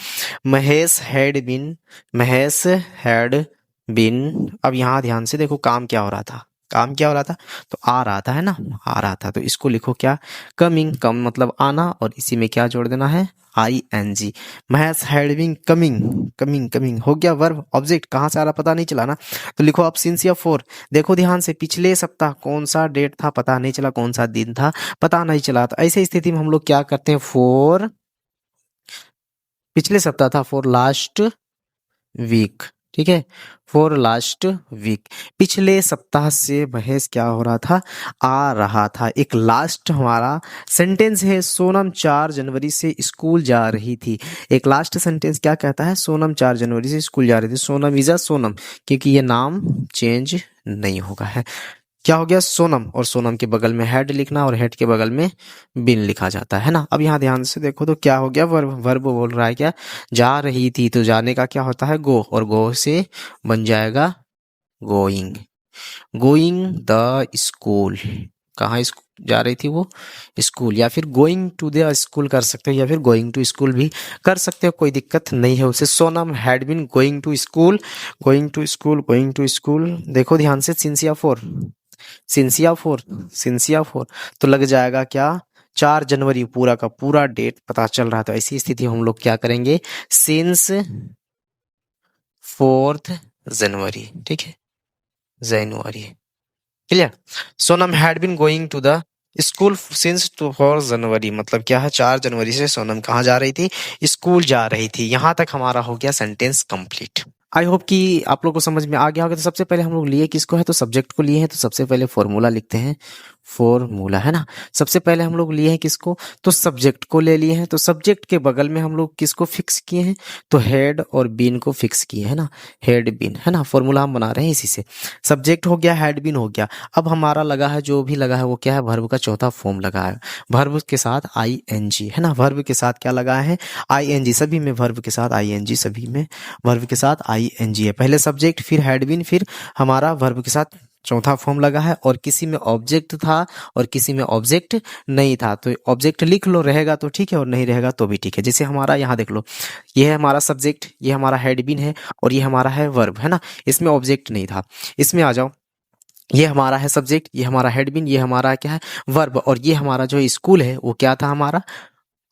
महेश हैड बिन, अब यहाँ ध्यान से देखो काम क्या हो रहा था, काम क्या हो रहा था, तो आ रहा था है ना, आ रहा था, तो इसको लिखो क्या, कमिंग, कम मतलब आना, और इसी में क्या जोड़ देना है, I N G. Mahesh had been coming, coming coming हो गया वर्ब, ऑब्जेक्ट कहाँ से आ रहा पता नहीं चला ना, तो लिखो आप सिंस या फोर। देखो ध्यान से, पिछले सप्ताह कौन सा डेट था पता नहीं चला, कौन सा दिन था पता नहीं चला, तो ऐसे स्थिति में हम लोग क्या करते हैं, फोर, पिछले सप्ताह था फॉर लास्ट वीक, ठीक है, फॉर लास्ट वीक, पिछले सप्ताह से महेश क्या हो रहा था, आ रहा था। एक लास्ट हमारा सेंटेंस है, सोनम 4 जनवरी से स्कूल जा रही थी। एक लास्ट सेंटेंस क्या कहता है, सोनम 4 जनवरी से स्कूल जा रही थी, सोनम इज अ सोनम, क्योंकि ये नाम चेंज नहीं होगा है, क्या हो गया सोनम, और सोनम के बगल में हेड लिखना, और हेड के बगल में बिन लिखा जाता है ना। अब यहाँ ध्यान से देखो तो क्या हो गया, वर्ब, वर्ब बोल रहा है क्या, जा रही थी, तो जाने का क्या होता है, गो, और गो से बन जाएगा गोइंग, गोइंग द स्कूल, कहाँ जा रही थी वो, स्कूल, या फिर गोइंग टू द स्कूल कर सकते हो, या फिर गोइंग टू स्कूल भी कर सकते हो, कोई दिक्कत नहीं है उसे। Sonam had been going to school, going to school, going to school, देखो ध्यान से, सिंसिया फोर, सिंसिया फोर, सिंसिया फोर, तो लग जाएगा क्या, 4 जनवरी, पूरा का पूरा डेट पता चल रहा था। ऐसी स्थिति हम लोग क्या करेंगे, सिंस 4 जनवरी, ठीक है, जनवरी, clear. Sonam had been going to the school since 4 January, मतलब क्या है, 4 जनवरी से सोनम कहाँ जा रही थी, स्कूल जा रही थी। यहां तक हमारा हो गया सेंटेंस कंप्लीट। आई होप कि आप लोग को समझ में आ गया होगा। तो सबसे पहले हम लोग लिए किसको है, तो सब्जेक्ट को लिए हैं, तो सबसे पहले फॉर्मूला लिखते हैं, फॉर्मूला है ना। सबसे पहले हम लोग लिए हैं किसको, तो सब्जेक्ट को ले लिए हैं, तो सब्जेक्ट के बगल में हम लोग किसको फिक्स किए हैं, तो हेड और बीन को फिक्स किए है ना, हेड बीन है ना, फॉर्मूला हम बना रहे हैं इसी से। सब्जेक्ट हो गया, हेड बीन हो गया। अब हमारा लगा है, जो भी लगा है वो क्या है, वर्ब का चौथा फॉर्म लगा है, वर्ब के साथ आई एन जी है ना, वर्ब के साथ क्या लगा है, आई एन जी, सभी में वर्ब के साथ आई एन जी, सभी में वर्ब के साथ आई एन जी है। पहले सब्जेक्ट, फिर हेड बीन, फिर हमारा वर्ब के साथ चौथा फॉर्म लगा है, और किसी में ऑब्जेक्ट था और किसी में ऑब्जेक्ट नहीं था, तो ऑब्जेक्ट लिख लो, रहेगा तो ठीक है और नहीं रहेगा तो भी ठीक है। जैसे हमारा यहाँ देख लो, ये है हमारा सब्जेक्ट, ये हमारा हेड बीन है, और ये हमारा है वर्ब है ना, इसमें ऑब्जेक्ट नहीं था। इसमें आ जाओ, ये हमारा है सब्जेक्ट, ये हमारा हेड बीन, ये हमारा क्या है वर्ब, और ये हमारा जो स्कूल है वो क्या था, हमारा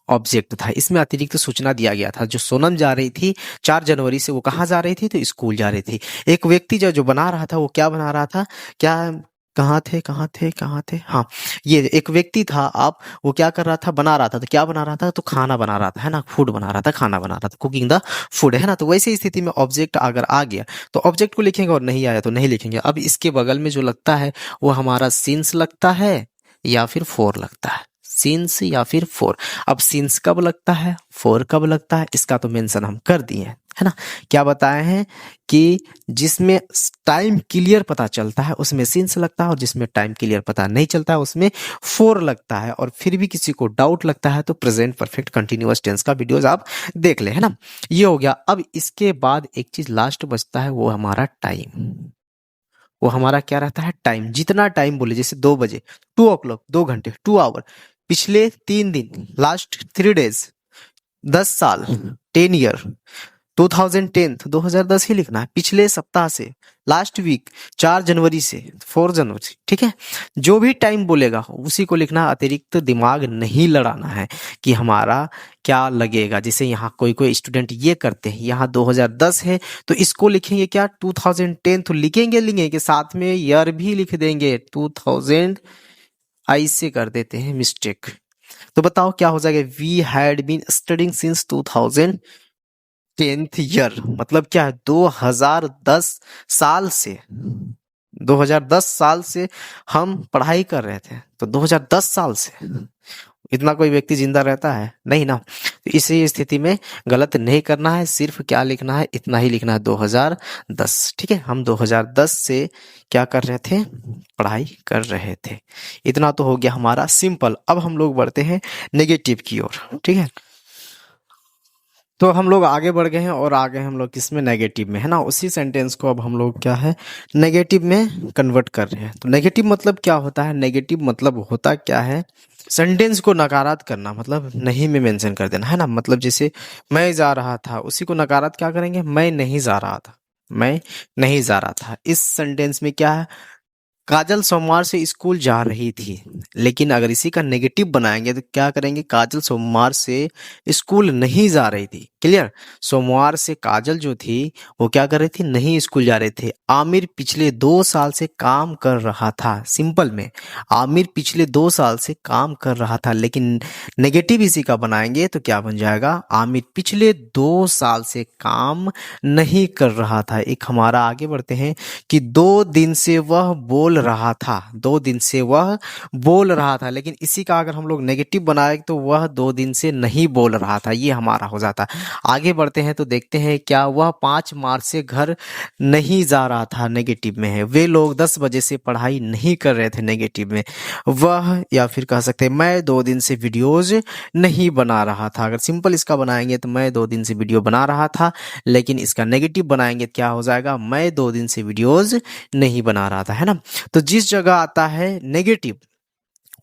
ऑब्जेक्ट था। इसमें अतिरिक्त सूचना दिया गया था, जो सोनम जा रही थी 4 जनवरी से, वो कहाँ जा रही थी, तो स्कूल जा रही थी। एक व्यक्ति जो जो बना रहा था वो क्या बना रहा था, क्या, कहाँ थे कहाँ थे कहाँ थे, हाँ, ये एक व्यक्ति था, आप, वो क्या कर रहा था, बना रहा था, तो क्या बना रहा था, तो खाना बना रहा था है ना, फूड बना रहा था, खाना बना रहा था, कुकिंग द फूड है ना। तो वैसे स्थिति में ऑब्जेक्ट अगर आ गया तो ऑब्जेक्ट को लिखेंगे, और नहीं आया तो नहीं लिखेंगे। अब इसके बगल में जो लगता है वो हमारा सिंस लगता है या फिर फोर लगता है, सिंस या फिर फोर। अब सिंस कब लगता है, फोर कब लगता है, इसका तो मेंशन हम कर दिए हैं है ना। क्या बताए हैं कि जिसमें टाइम क्लियर पता चलता है उसमें सिंस लगता है, और जिसमें टाइम क्लियर पता नहीं चलता है उसमें फोर लगता है। और फिर भी किसी को डाउट लगता है तो प्रेजेंट परफेक्ट कंटिन्यूअस टेंस का वीडियोस आप देख ले है ना। ये हो गया। अब इसके बाद एक चीज लास्ट बचता है, वो हमारा टाइम। वो हमारा क्या रहता है, टाइम। जितना टाइम बोले, जैसे 2 बजे, 2 o'clock, 2 घंटे, 2 आवर, पिछले 3 दिन, लास्ट 3 डेज, 10 साल, 10 ईयर, 2010, 2010 ही लिखना है। पिछले सप्ताह से, लास्ट वीक, 4 जनवरी से 4 जनवरी, ठीक है। जो भी टाइम बोलेगा उसी को लिखना, अतिरिक्त दिमाग नहीं लड़ाना है कि हमारा क्या लगेगा। जैसे यहाँ कोई कोई स्टूडेंट ये करते हैं, यहाँ 2010 है तो इसको लिखेंगे क्या, 2010, तो लिखेंगे कि साथ में ईयर भी लिख देंगे 2000, ऐसे कर देते हैं मिस्टेक। तो बताओ क्या हो जाएगा, we had been studying since 2010th year, मतलब क्या है, 2010 साल से, 2010 साल से हम पढ़ाई कर रहे थे, तो 2010 साल से इतना कोई व्यक्ति जिंदा रहता है नहीं ना। तो इसी स्थिति में गलत नहीं करना है, सिर्फ क्या लिखना है, इतना ही लिखना है, 2010, ठीक है। हम 2010 से क्या कर रहे थे, पढ़ाई कर रहे थे। इतना तो हो गया हमारा सिंपल। अब हम लोग बढ़ते हैं नेगेटिव की ओर, ठीक है। तो हम लोग आगे बढ़ गए हैं और आगे हम लोग किसमें, नेगेटिव में, है ना। उसी सेंटेंस को अब हम लोग क्या है, नेगेटिव में कन्वर्ट कर रहे हैं। तो नेगेटिव मतलब क्या होता है, नेगेटिव मतलब होता क्या है, सेंटेंस को नकारात करना, मतलब नहीं में मेंशन कर देना, है ना। मतलब जैसे मैं जा रहा था, उसी को नकारात क्या करेंगे, मैं नहीं जा रहा था, मैं नहीं जा रहा था। इस सेंटेंस में क्या है, काजल सोमवार से स्कूल जा रही थी, लेकिन अगर इसी का नेगेटिव बनाएंगे तो क्या करेंगे, काजल सोमवार से स्कूल नहीं जा रही थी। क्लियर। सोमवार से काजल जो थी वो क्या कर रही थी, नहीं स्कूल जा रहे थे। आमिर पिछले 2 साल से काम कर रहा था, सिंपल में आमिर पिछले 2 साल से काम कर रहा था, लेकिन नेगेटिव इसी का बनाएंगे तो क्या बन जाएगा, आमिर पिछले 2 साल से काम नहीं कर रहा था। एक हमारा आगे बढ़ते हैं कि 2 दिन से वह बोल रहा था, 2 दिन से वह बोल रहा था, लेकिन इसी का अगर हम लोग नेगेटिव बनाए तो वह 2 दिन से नहीं बोल रहा था, ये हमारा हो जाता। आगे बढ़ते हैं तो देखते हैं क्या, वह 5 मार्च से घर नहीं जा रहा था, नेगेटिव में है। वे लोग 10 बजे से पढ़ाई नहीं कर रहे थे, नेगेटिव में। वह, या फिर कह सकते हैं मैं 2 दिन से वीडियोज नहीं बना रहा था। अगर सिंपल इसका बनाएंगे तो मैं 2 दिन से वीडियो बना रहा था, लेकिन इसका नेगेटिव बनाएंगे तो क्या हो जाएगा, मैं 2 दिन से वीडियोज नहीं बना रहा था, है ना। तो जिस जगह आता है नेगेटिव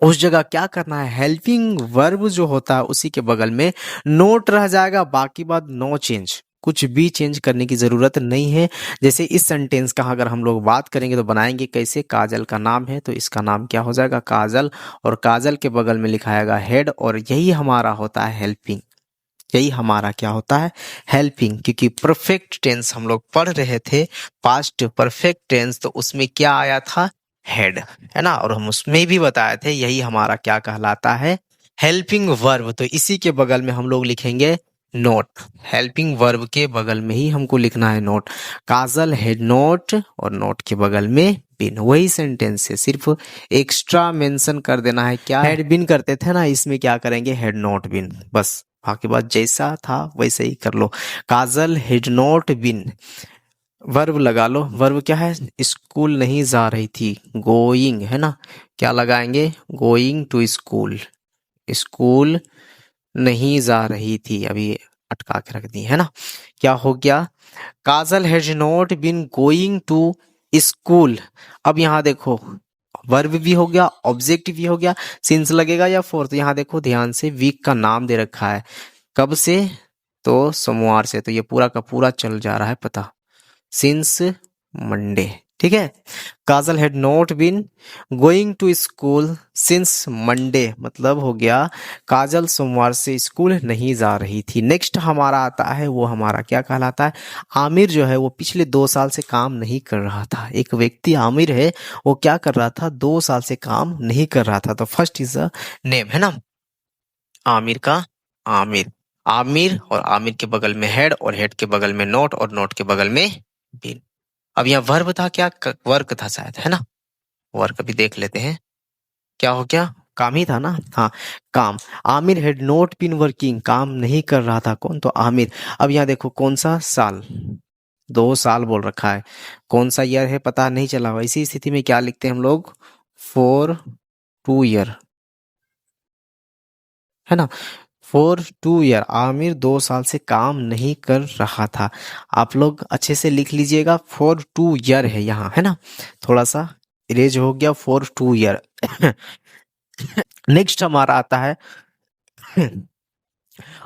उस जगह क्या करना है, हेल्पिंग वर्ब जो होता है उसी के बगल में नोट रह जाएगा, बाकी बात नो चेंज, कुछ भी चेंज करने की जरूरत नहीं है। जैसे इस सेंटेंस का अगर हम लोग बात करेंगे तो बनाएंगे कैसे, काजल का नाम है तो इसका नाम क्या हो जाएगा, काजल, और काजल के बगल में लिखाएगा हेड, और यही हमारा होता है हेल्पिंग, यही हमारा क्या होता है, हेल्पिंग। क्योंकि परफेक्ट टेंस हम लोग पढ़ रहे थे, पास्ट परफेक्ट टेंस, तो उसमें क्या आया था, हेड, है ना। और हम उसमें भी बताए थे यही हमारा क्या कहलाता है, हेल्पिंग वर्ब। तो इसी के बगल में हम लोग लिखेंगे नोट, हेल्पिंग वर्ब के बगल में ही हमको लिखना है नोट। काजल हेड नोट, और नोट के बगल में बिन, वही सेंटेंस है, सिर्फ एक्स्ट्रा मेंशन कर देना है, क्या हेड बिन करते थे ना, इसमें क्या करेंगे, हेड नोट बिन, बस। बाकी बात जैसा था वैसे ही कर लो। काजल हैड नॉट बीन, वर्ब लगा लो, वर्ब क्या है, स्कूल नहीं जा रही थी, गोइंग, है ना। क्या लगाएंगे, गोइंग टू स्कूल, स्कूल नहीं जा रही थी, अभी अटका के रख दी, है ना। क्या हो गया, Kajal has not been going to school. अब यहाँ देखो, वर्ब भी हो गया, ऑब्जेक्ट भी हो गया, सिंस लगेगा या फोर, तो यहाँ देखो ध्यान से, वीक का नाम दे रखा है, कब से, तो सोमवार से, तो ये पूरा का पूरा चल जा रहा है पता, सिंस मंडे, ठीक है। Kajal had not been going to school since Monday, मतलब हो गया काजल सोमवार से स्कूल नहीं जा रही थी। नेक्स्ट हमारा आता है, वो हमारा क्या कहलाता है, आमिर जो है वो पिछले 2 साल से काम नहीं कर रहा था। एक व्यक्ति आमिर है, वो क्या कर रहा था, 2 साल से काम नहीं कर रहा था। तो फर्स्ट इज अ नेम, है ना, आमिर का, आमिर, आमिर, और आमिर के बगल में हेड, और हेड के बगल में नोट, और नोट के बगल में बिन। अब यहाँ वर्ब था क्या, वर्क था शायद, है ना, वर्क भी देख लेते हैं, क्या हो गया, काम ही था ना, हाँ, काम। Aamir had not been working, काम नहीं कर रहा था, कौन, तो आमिर। अब यहाँ देखो कौन सा साल, 2 साल बोल रखा है, कौन सा ईयर है पता नहीं चला हुआ, इसी स्थिति में क्या लिखते हैं हम लोग, 4 2 ईयर, है ना। 4 2 ईयर, आमिर 2 साल से काम नहीं कर रहा था। आप लोग अच्छे से लिख लीजिएगा, 4 2 ईयर है यहाँ, है ना, थोड़ा सा इरेज हो गया, 4 2 ईयर। नेक्स्ट हमारा आता है,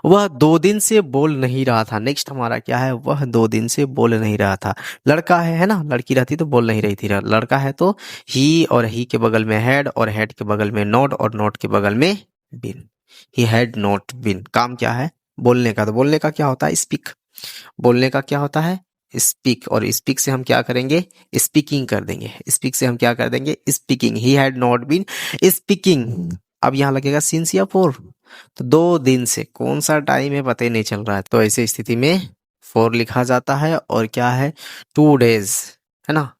वह 2 दिन से बोल नहीं रहा था। नेक्स्ट हमारा क्या है, वह 2 दिन से बोल नहीं रहा था। लड़का है ना, लड़की रहती तो बोल नहीं रही थी, लड़का है तो ही, और ही के बगल में हेड, और हेड के बगल में नोट, और नोट के बगल में बिन। ही हैड नॉट बिन, काम क्या है, बोलने का, तो बोलने का क्या होता है, स्पीक, बोलने का क्या होता है, स्पीक, और स्पीक से हम क्या करेंगे, स्पीकिंग कर देंगे, स्पीक से हम क्या कर देंगे, speaking. He had not been speaking. अब यहाँ लगेगा सिंस या फोर, तो 2 दिन से, कौन सा टाइम है पता ही नहीं चल रहा है, तो ऐसे स्थिति में फोर लिखा जाता है, और क्या है, 2 डेज, है ना,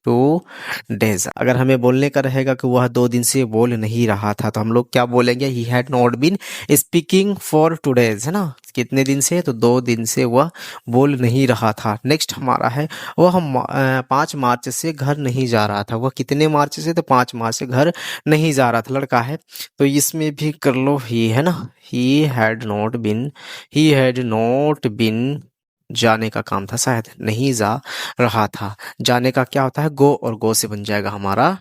2 days। अगर हमें बोलने का रहेगा कि वह 2 दिन से बोल नहीं रहा था, तो हम लोग क्या बोलेंगे, he had not been speaking for 2 days, है ना। कितने दिन से, तो 2 दिन से वह बोल नहीं रहा था। नेक्स्ट हमारा है, वह 5 मार्च से घर नहीं जा रहा था। वह कितने मार्च से, तो 5 मार्च से घर नहीं जा रहा था, लड़का है, तो इसमें भी कर लो ही, है ना। ही हैड नॉट बिन, जाने का काम था शायद, नहीं जा रहा था। जाने का क्या होता है, गो, और गो से बन जाएगा हमारा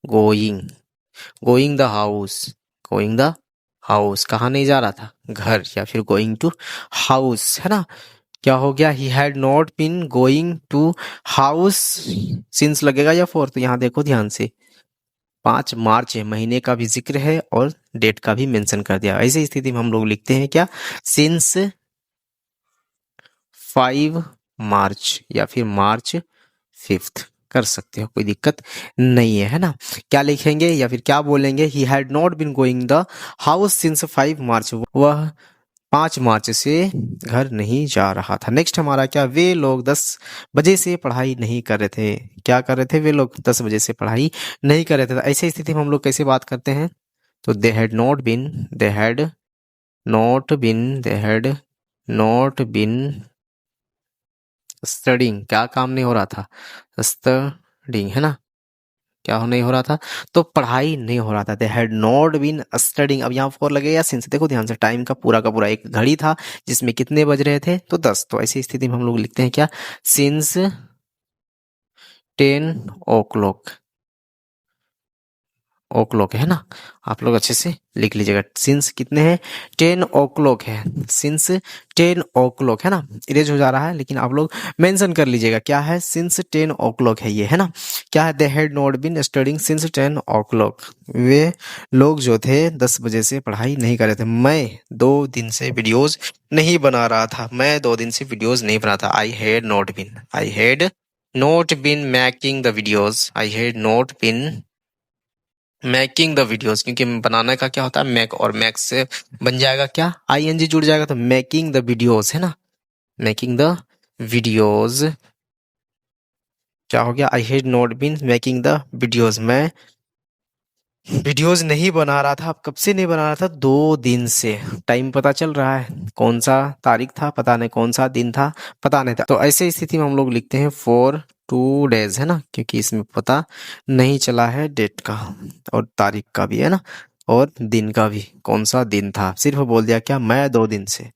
going. Going the house, going the house, कहाँ नहीं जा रहा था, घर, या फिर गोइंग टू हाउस, है ना। क्या हो गया, he had not been going to house since लगेगा या फोर, तो यहाँ देखो ध्यान से, 5 मार्च है, महीने का भी जिक्र है और डेट का भी मेंशन कर दिया। ऐसी स्थिति में हम लोग लिखते हैं क्या, सिंस 5 मार्च, या फिर March 5 कर सकते हो, कोई दिक्कत नहीं है ना। क्या लिखेंगे या फिर क्या बोलेंगे, he had not been going the house since 5 March, वह 5 मार्च से घर नहीं जा रहा था। नेक्स्ट हमारा क्या, वे लोग 10 बजे से पढ़ाई नहीं कर रहे थे। क्या कर रहे थे, वे लोग 10 बजे से पढ़ाई नहीं कर रहे थे। तो ऐसी स्थिति में हम लोग कैसे बात करते हैं, तो they had not been, studying, क्या काम नहीं हो रहा था, स्टडिंग, है ना। क्या नहीं हो रहा था, तो पढ़ाई नहीं हो रहा था। They had not been studying. अब यहाँ फोर लगेगा सिंस, देखो ध्यान से, टाइम का पूरा एक घड़ी था जिसमें कितने बज रहे थे, तो 10। तो ऐसी स्थिति में हम लोग लिखते हैं क्या, सिंस 10 o'clock, o'clock है ना। आप लोग अच्छे से लिख लीजिएगा, सिंस कितने हैं, 10 o'clock है, सिंस 10 o'clock है ना। इरेज हो जा रहा है, लेकिन आप लोग मेंशन कर लीजिएगा क्या है, सिंस 10 o'clock है ये, है ना। क्या है, they had not been studying since 10 o'clock, वे लोग जो थे 10 बजे से पढ़ाई नहीं कर रहे थे। मैं 2 दिन से वीडियोज नहीं बना रहा था, मैं 2 दिन से वीडियोज नहीं बना था। I had not been making the videos, I had not been making the videos, क्योंकि बनाने का क्या होता है, मैक, और मैक से बन जाएगा क्या, आईएनजी जुड़ जाएगा, तो मेकिंग द वीडियोस, है ना। मेकिंग द वीडियोस, क्या हो गया, I had not been making the videos, मैं वीडियोस नहीं बना रहा था। अब कब से नहीं बना रहा था, 2 दिन से। टाइम पता चल रहा है, कौन सा तारीख था पता नहीं, कौन सा दिन था पता नहीं था। तो ऐसे स्थिति में हम लोग लिखते हैं फॉर 2 days, है ना, क्योंकि इसमें पता नहीं चला है डेट का और तारीख का भी, है ना, और दिन का भी, कौन सा दिन था। सिर्फ बोल दिया क्या, मैं 2 दिन से।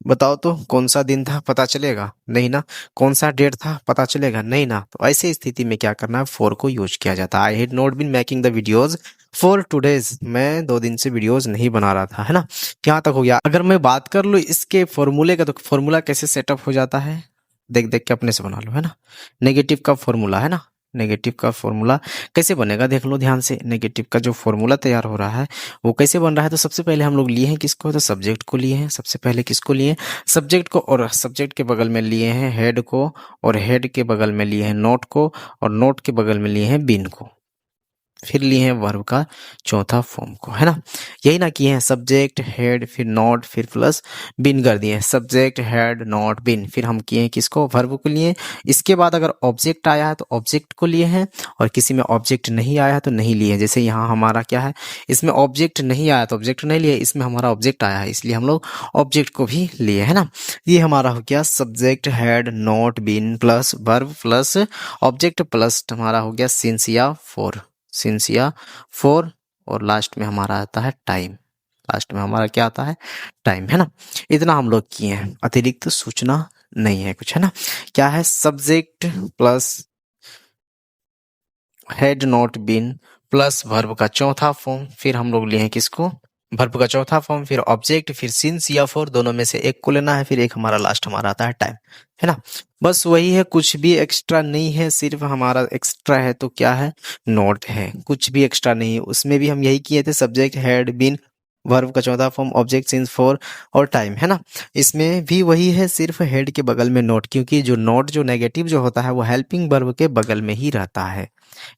बताओ तो कौन सा दिन था, पता चलेगा नहीं ना। कौन सा डेट था, पता चलेगा नहीं ना। तो ऐसे स्थिति में क्या करना है, फॉर को यूज किया जाता है। I had not been making the videos for 2 days, मैं 2 दिन से वीडियोज नहीं बना रहा था, है ना। यहाँ तक हो गया। अगर मैं बात कर लूँ इसके फॉर्मूले का, तो फॉर्मूला कैसे सेटअप हो जाता है, देख देख के अपने से बना लो, है ना। नेगेटिव का फॉर्मूला, है ना, नेगेटिव का फॉर्मूला कैसे बनेगा, देख लो ध्यान से। नेगेटिव का जो फॉर्मूला तैयार हो रहा है वो कैसे बन रहा है, तो सबसे पहले हम लोग लिए हैं किसको, तो सब्जेक्ट को लिए हैं। सबसे पहले किसको लिए, सब्जेक्ट को, और सब्जेक्ट के बगल में लिए हैं हेड को, और हेड के बगल में लिए हैं नोट को, और नोट के बगल में लिए हैं बीन को। फिर लिए हैं वर्ब का चौथा फॉर्म को, है ना। यही ना किए हैं, सब्जेक्ट हेड फिर नॉट फिर प्लस बिन कर दिए, सब्जेक्ट हेड नॉट बिन। फिर हम किए हैं किसको, वर्ब को लिए। इसके बाद अगर ऑब्जेक्ट आया है तो ऑब्जेक्ट को लिए हैं, और किसी में ऑब्जेक्ट नहीं आया है तो नहीं लिए। जैसे यहाँ हमारा क्या है, इसमें ऑब्जेक्ट नहीं आया तो ऑब्जेक्ट नहीं लिए, इसमें हमारा ऑब्जेक्ट आया है इसलिए हम लोग ऑब्जेक्ट को भी लिए, है ना। ये हमारा हो गया subject head not been plus verb plus object plus हमारा हो गया सिंस या फोर, और लास्ट में हमारा आता है टाइम। लास्ट में हमारा क्या आता है, टाइम, है ना। इतना हम लोग किए हैं, अतिरिक्त सूचना नहीं है कुछ, है ना। क्या है, subject plus had not been plus verb का चौथा फॉर्म, फिर हम लोग लिए हैं किसको, वर्ब का चौथा फॉर्म, फिर ऑब्जेक्ट, फिर सिंस या फोर, दोनों में से एक को लेना है, फिर एक हमारा लास्ट हमारा आता है टाइम, है ना। बस वही है, कुछ भी एक्स्ट्रा नहीं है। सिर्फ हमारा एक्स्ट्रा है तो क्या है, नोट है, कुछ भी एक्स्ट्रा नहीं है। उसमें भी हम यही किए थे, सब्जेक्ट हैड बीन, वर्ब का चौथा फॉर्म, ऑब्जेक्ट सिंस फोर और टाइम, है ना। इसमें भी वही है, सिर्फ हेड के बगल में नोट, क्योंकि जो नोट जो नेगेटिव जो होता है वो हेल्पिंग वर्ब के बगल में ही रहता है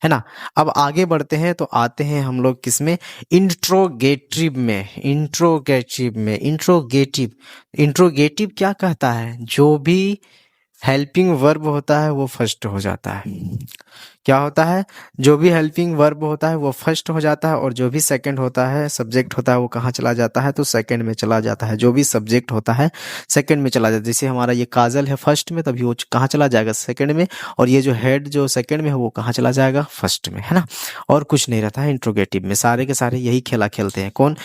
ना। अब आगे बढ़ते हैं तो आते हैं हम लोग किसमें, इंट्रोगेटिव में। इंट्रोगेटिव क्या कहता है, जो भी हेल्पिंग वर्ब होता है वो फर्स्ट हो जाता है। क्या होता है? जो भी हेल्पिंग वर्ब होता है वो फर्स्ट हो जाता है, और जो भी सेकंड होता है, सब्जेक्ट होता है, वो कहाँ चला जाता है? तो सेकंड में चला जाता है। जो भी सब्जेक्ट होता है सेकंड में चला जाता है। जैसे हमारा ये काजल है फर्स्ट में, तभी वो कहाँ चला जाएगा? सेकंड में। और ये जो हेड जो सेकंड में है वो कहाँ चला जाएगा? फर्स्ट में, है ना। और कुछ नहीं रहता है इंट्रोगेटिव में। सारे के सारे यही खेला खेलते हैं। कौन?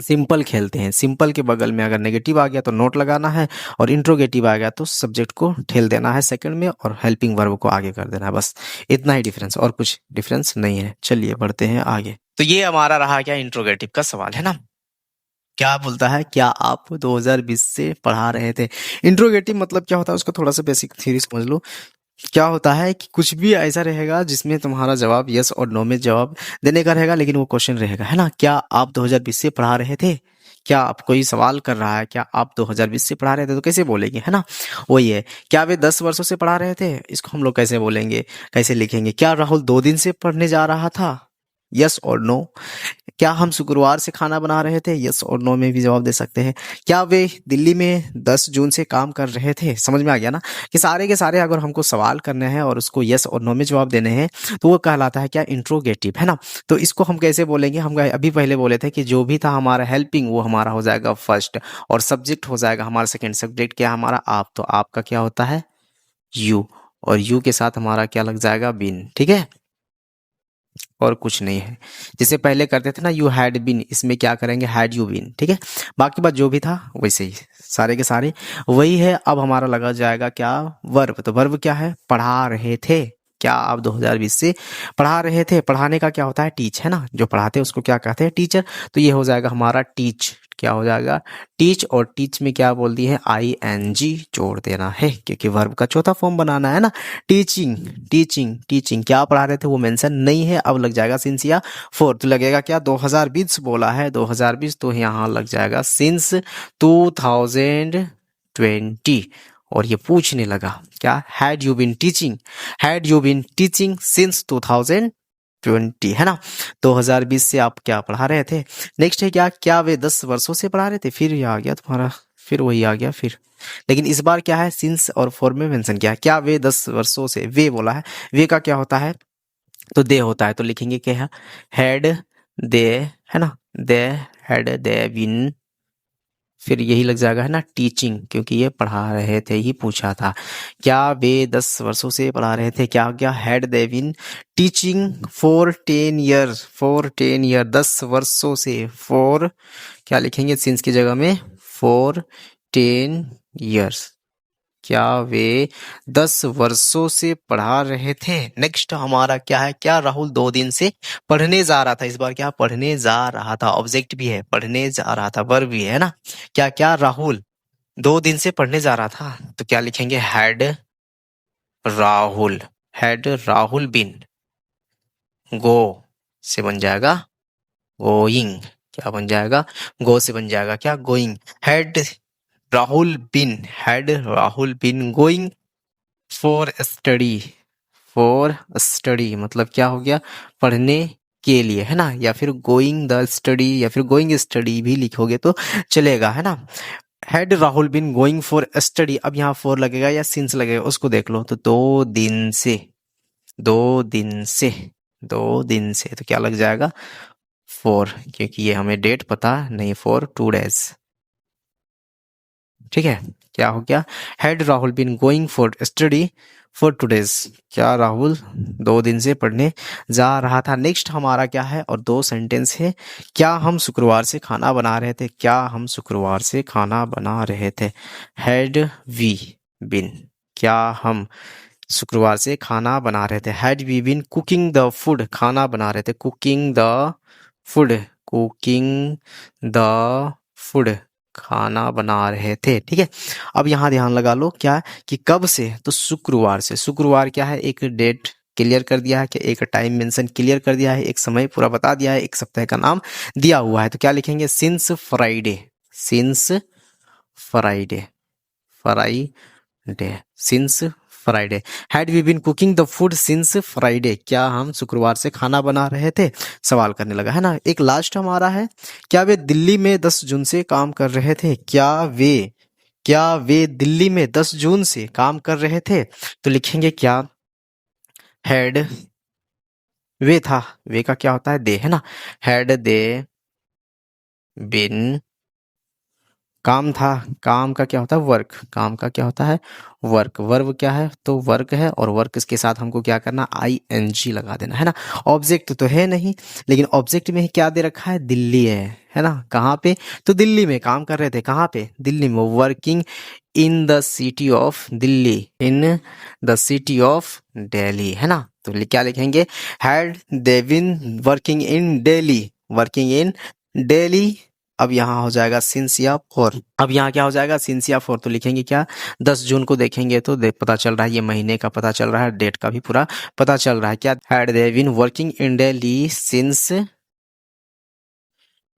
सिंपल खेलते हैं। सिंपल के बगल में अगर नेगेटिव आ गया तो नोट लगाना है, और इंट्रोगेटिव आ गया तो सब्जेक्ट को ठेल देना है सेकंड में, और हेल्पिंग वर्ब को आगे कर देना है। बस इतना ही डिफरेंस, और कुछ डिफरेंस नहीं है। चलिए बढ़ते हैं आगे। तो ये हमारा रहा क्या? इंट्रोगेटिव का सवाल, है ना। क्या बोलता है? क्या आप 2020 से पढ़ा रहे थे? इंट्रोगेटिव मतलब क्या होता है उसका थोड़ा सा बेसिक थ्योरी समझ लो। क्या होता है कि कुछ भी ऐसा रहेगा जिसमें तुम्हारा जवाब यस और नो में जवाब देने का रहेगा, लेकिन वो क्वेश्चन रहेगा, है ना। क्या आप 2020 से पढ़ा रहे थे? क्या आप कोई सवाल कर रहा है, क्या आप 2020 से पढ़ा रहे थे, तो कैसे बोलेंगे, है ना। वही है। क्या वे 10 वर्षों से पढ़ा रहे थे? इसको हम लोग कैसे बोलेंगे, कैसे लिखेंगे? क्या राहुल 2 दिन से पढ़ने जा रहा था? यस और नो। क्या हम शुक्रवार से खाना बना रहे थे? यस और नो में भी जवाब दे सकते हैं। क्या वे दिल्ली में 10 जून से काम कर रहे थे? समझ में आ गया ना, कि सारे के सारे अगर हमको सवाल करने हैं और उसको यस और नो में जवाब देने हैं, तो वो कहलाता है क्या? इंट्रोगेटिव, है ना। तो इसको हम कैसे बोलेंगे? हम अभी पहले बोले थे कि जो भी था हमारा हेल्पिंग वो हमारा हो जाएगा फर्स्ट, और सब्जेक्ट हो जाएगा हमारा सेकेंड। सब्जेक्ट क्या है हमारा? आप। तो आपका क्या होता है? यू। और यू के साथ हमारा क्या लग जाएगा? बीन। ठीक है, और कुछ नहीं है। जैसे पहले करते थे ना, यू हैड बीन, इसमें क्या करेंगे? Had you been. ठीक है, बाकी बात जो भी था वैसे ही, सारे के सारे वही है। अब हमारा लगा जाएगा क्या? वर्ब। तो वर्ब क्या है? पढ़ा रहे थे। क्या आप 2020 से पढ़ा रहे थे? पढ़ाने का क्या होता है? टीच, है ना। जो पढ़ाते हैं उसको क्या कहते हैं? टीचर। तो ये हो जाएगा हमारा टीच। क्या हो जाएगा? टीच। और टीच में क्या बोल दिए हैं? ING जोड़ देना है, क्योंकि वर्ब का चौथा फॉर्म बनाना है ना। Teaching, teaching, teaching. क्या पढ़ा रहे थे वो मेंशन नहीं है। अब लग जाएगा सिंस या फोर। तो लगेगा क्या? 2020 बोला है, 2020, तो यहाँ लग जाएगा सिंस 2020। और ये पूछने लगा क्या? Had you been teaching? Had you been teaching since 2020, है ना। 2020 से आप क्या पढ़ा रहे थे? नेक्स्ट है क्या? क्या वे 10 वर्षों से पढ़ा रहे थे? फिर ये आ गया तुम्हारा, फिर वही आ गया फिर। लेकिन इस बार क्या है? सिंस और फॉर में मेंशन किया है। क्या वे 10 वर्षों से? वे बोला है। वे का क्या होता है? तो दे होता है। तो लिखेंगे क्या है? हैड दे, है ना। दे हैड दे बीन, फिर यही लग जाएगा, है ना, टीचिंग, क्योंकि ये पढ़ा रहे थे ही पूछा था। क्या वे 10 वर्षों से पढ़ा रहे थे? क्या हो गया? Had they been teaching for 10 year. For 10 year, 10 वर्षों से। फॉर क्या लिखेंगे सिंस की जगह में? For 10 years. क्या वे 10 वर्षों से पढ़ा रहे थे? नेक्स्ट हमारा क्या है? क्या राहुल 2 दिन से पढ़ने जा रहा था? इस बार क्या? पढ़ने जा रहा था। ऑब्जेक्ट भी है, पढ़ने जा रहा था, वर्ब भी है ना। क्या क्या राहुल 2 दिन से पढ़ने जा रहा था? तो क्या लिखेंगे? हैड राहुल, हैड राहुल बिन। गो से बन जाएगा गोइंग। क्या बन जाएगा? गो से बन जाएगा क्या? Going. Had Rahul been, had Rahul been going for study. For study मतलब क्या हो गया? पढ़ने के लिए, है ना। या फिर गोइंग द स्टडी, या फिर गोइंग स्टडी भी लिखोगे तो चलेगा, है ना। Had Rahul been going for study. अब यहाँ फॉर लगेगा या सिंस लगेगा, उसको देख लो। तो 2 दिन से, 2 दिन से, 2 दिन से, तो क्या लग जाएगा? फॉर, क्योंकि ये हमें डेट पता नहीं। For 2 days. ठीक है, क्या हो गया? Had Rahul been going for study for 2 days. क्या राहुल 2 दिन से पढ़ने जा रहा था? नेक्स्ट हमारा क्या है? और 2 सेंटेंस है। क्या हम शुक्रवार से खाना बना रहे थे? क्या हम शुक्रवार से खाना बना रहे थे? Had we been. क्या हम शुक्रवार से खाना बना रहे थे? Had we been cooking the food. खाना बना रहे थे, cooking the food, cooking the food, खाना बना रहे थे। ठीक है, अब यहाँ ध्यान लगा लो क्या कि कब से? तो शुक्रवार से। शुक्रवार क्या है? एक डेट क्लियर कर दिया है, कि एक टाइम मेंशन क्लियर कर दिया है, एक समय पूरा बता दिया है, एक सप्ताह का नाम दिया हुआ है। तो क्या लिखेंगे? Since Friday, since Friday, Friday, since Friday. Had we been cooking the food since Friday. क्या हम शुक्रवार से खाना बना रहे थे? सवाल करने लगा, है ना। एक लास्ट हमारा है। क्या वे दिल्ली में 10 जून से काम कर रहे थे? क्या वे, क्या वे दिल्ली में 10 जून से काम कर रहे थे? तो लिखेंगे क्या हैड वे था, वे का क्या होता है दे, है ना। हैड दे बिन, काम था, काम का क्या होता है वर्क, काम का क्या होता है वर्क, वर्ब क्या है तो वर्क है, और वर्क इसके साथ हमको क्या करना ING लगा देना, है ना। ऑब्जेक्ट तो है नहीं, लेकिन ऑब्जेक्ट में ही क्या दे रखा है दिल्ली है ना। कहाँ पे? तो दिल्ली में काम कर रहे थे, कहाँ पे दिल्ली में, working in the city of Delhi, in the city of Delhi, है ना। तो क्या लिखेंगे had they been working in Delhi, working in Delhi. अब यहाँ हो जाएगा सिंस या फॉर, अब यहाँ क्या हो जाएगा सिंस या फॉर, तो लिखेंगे क्या 10 जून को देखेंगे तो पता चल रहा है, ये महीने का पता चल रहा है, डेट का भी पूरा पता चल रहा है। क्या had they been working in Delhi since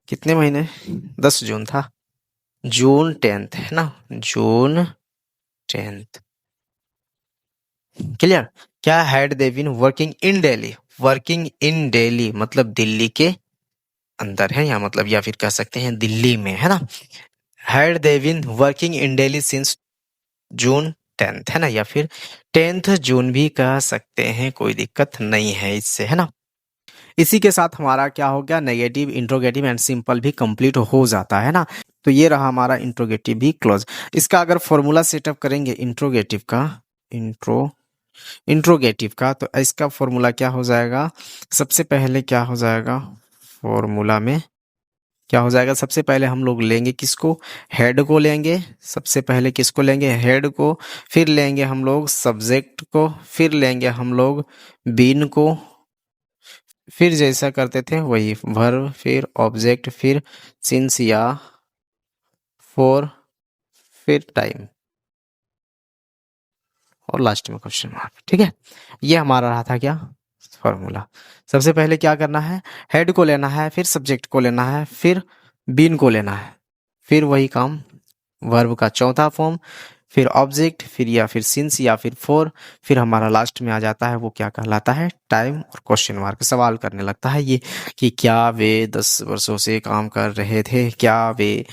कितने महीने, 10 जून था, जून 10th, है ना, जून 10th। क्लियर? क्या had they been working in Delhi, working in Delhi मतलब दिल्ली के अंदर है, या मतलब या फिर कह सकते हैं दिल्ली में, है ना। Had they been working in Delhi since June 10th, है ना, या फिर 10th जून भी कह सकते हैं, कोई दिक्कत नहीं है इससे, है ना। इसी के साथ हमारा क्या हो गया नेगेटिव, इंट्रोगेटिव एंड सिंपल भी कंप्लीट हो जाता है ना। तो ये रहा हमारा इंट्रोगेटिव भी क्लोज। इसका अगर फॉर्मूला सेटअप करेंगे इंट्रोगेटिव का, इंट्रोगेटिव का, तो इसका फॉर्मूला क्या हो जाएगा, सबसे पहले क्या हो जाएगा फॉर्मूला में, क्या हो जाएगा सबसे पहले हम लोग लेंगे किसको, हेड को लेंगे, सबसे पहले किसको लेंगे हेड को, फिर लेंगे हम लोग सब्जेक्ट को, फिर लेंगे हम लोग बीन को, फिर जैसा करते थे वही वर्ब, फिर ऑब्जेक्ट, फिर सिंस या फॉर, फिर टाइम, और लास्ट में क्वेश्चन मार्क। ठीक है, ये हमारा रहा था क्या फॉर्मूला। सबसे पहले क्या करना है, हेड को लेना है, फिर सब्जेक्ट को लेना है, फिर बीन को लेना है, फिर वही काम वर्ब का चौथा फॉर्म, फिर ऑब्जेक्ट, फिर या फिर सिंस या फिर फॉर, फिर हमारा लास्ट में आ जाता है वो क्या कहलाता है टाइम, और क्वेश्चन मार्क सवाल करने लगता है ये कि क्या वे 10 वर्षों से काम कर रहे थे, क्या वे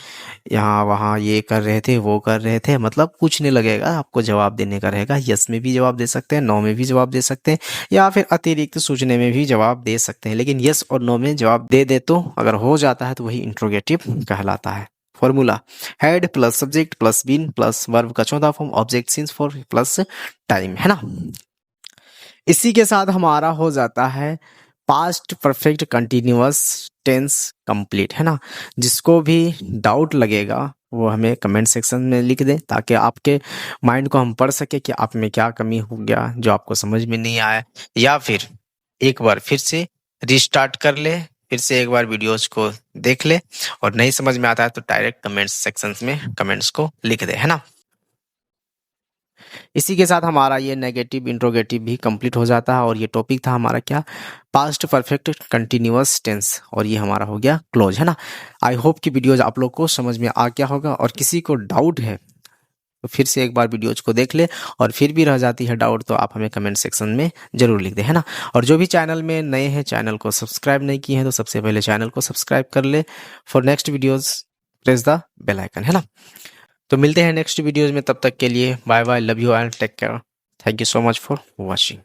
यहाँ वहाँ ये कर रहे थे वो कर रहे थे, मतलब पूछने लगेगा, आपको जवाब देने का रहेगा। यस में भी जवाब दे सकते हैं, नो में भी जवाब दे सकते हैं, या फिर अतिरिक्त सूचने में भी जवाब दे सकते हैं, लेकिन यस और नो में जवाब दे दे तो अगर हो जाता है तो वही इंट्रोगेटिव कहलाता है। Formula had plus subject plus been plus verb का चौथा form object since for plus time, है ना। इसी के साथ हमारा हो जाता है past perfect continuous tense complete, है ना। जिसको भी डाउट लगेगा वो हमें कमेंट सेक्शन में लिख दें, ताकि आपके माइंड को हम पढ़ सके कि आप में क्या कमी हो गया जो आपको समझ में नहीं आया, या फिर एक बार फिर से रिस्टार्ट कर ले, फिर से एक बार वीडियोज को देख ले, और नहीं समझ में आता है तो डायरेक्ट कमेंट सेक्शन में कमेंट्स को लिख दे, है ना। इसी के साथ हमारा ये नेगेटिव इंट्रोगेटिव भी कंप्लीट हो जाता है, और ये टॉपिक था हमारा क्या पास्ट परफेक्ट कंटिन्यूअस टेंस, और ये हमारा हो गया क्लोज, है ना। आई होप कि वीडियोज आप लोग को समझ में आ गया होगा, और किसी को डाउट है तो फिर से एक बार वीडियोज को देख ले, और फिर भी रह जाती है डाउट तो आप हमें कमेंट सेक्शन में जरूर लिख दे, है ना। और जो भी चैनल में नए हैं, चैनल को सब्सक्राइब नहीं किए हैं, तो सबसे पहले चैनल को सब्सक्राइब कर ले, for next videos press the bell icon, है ना। तो मिलते हैं नेक्स्ट वीडियोज में, तब तक के लिए bye bye, love you and take care, thank you so much for watching.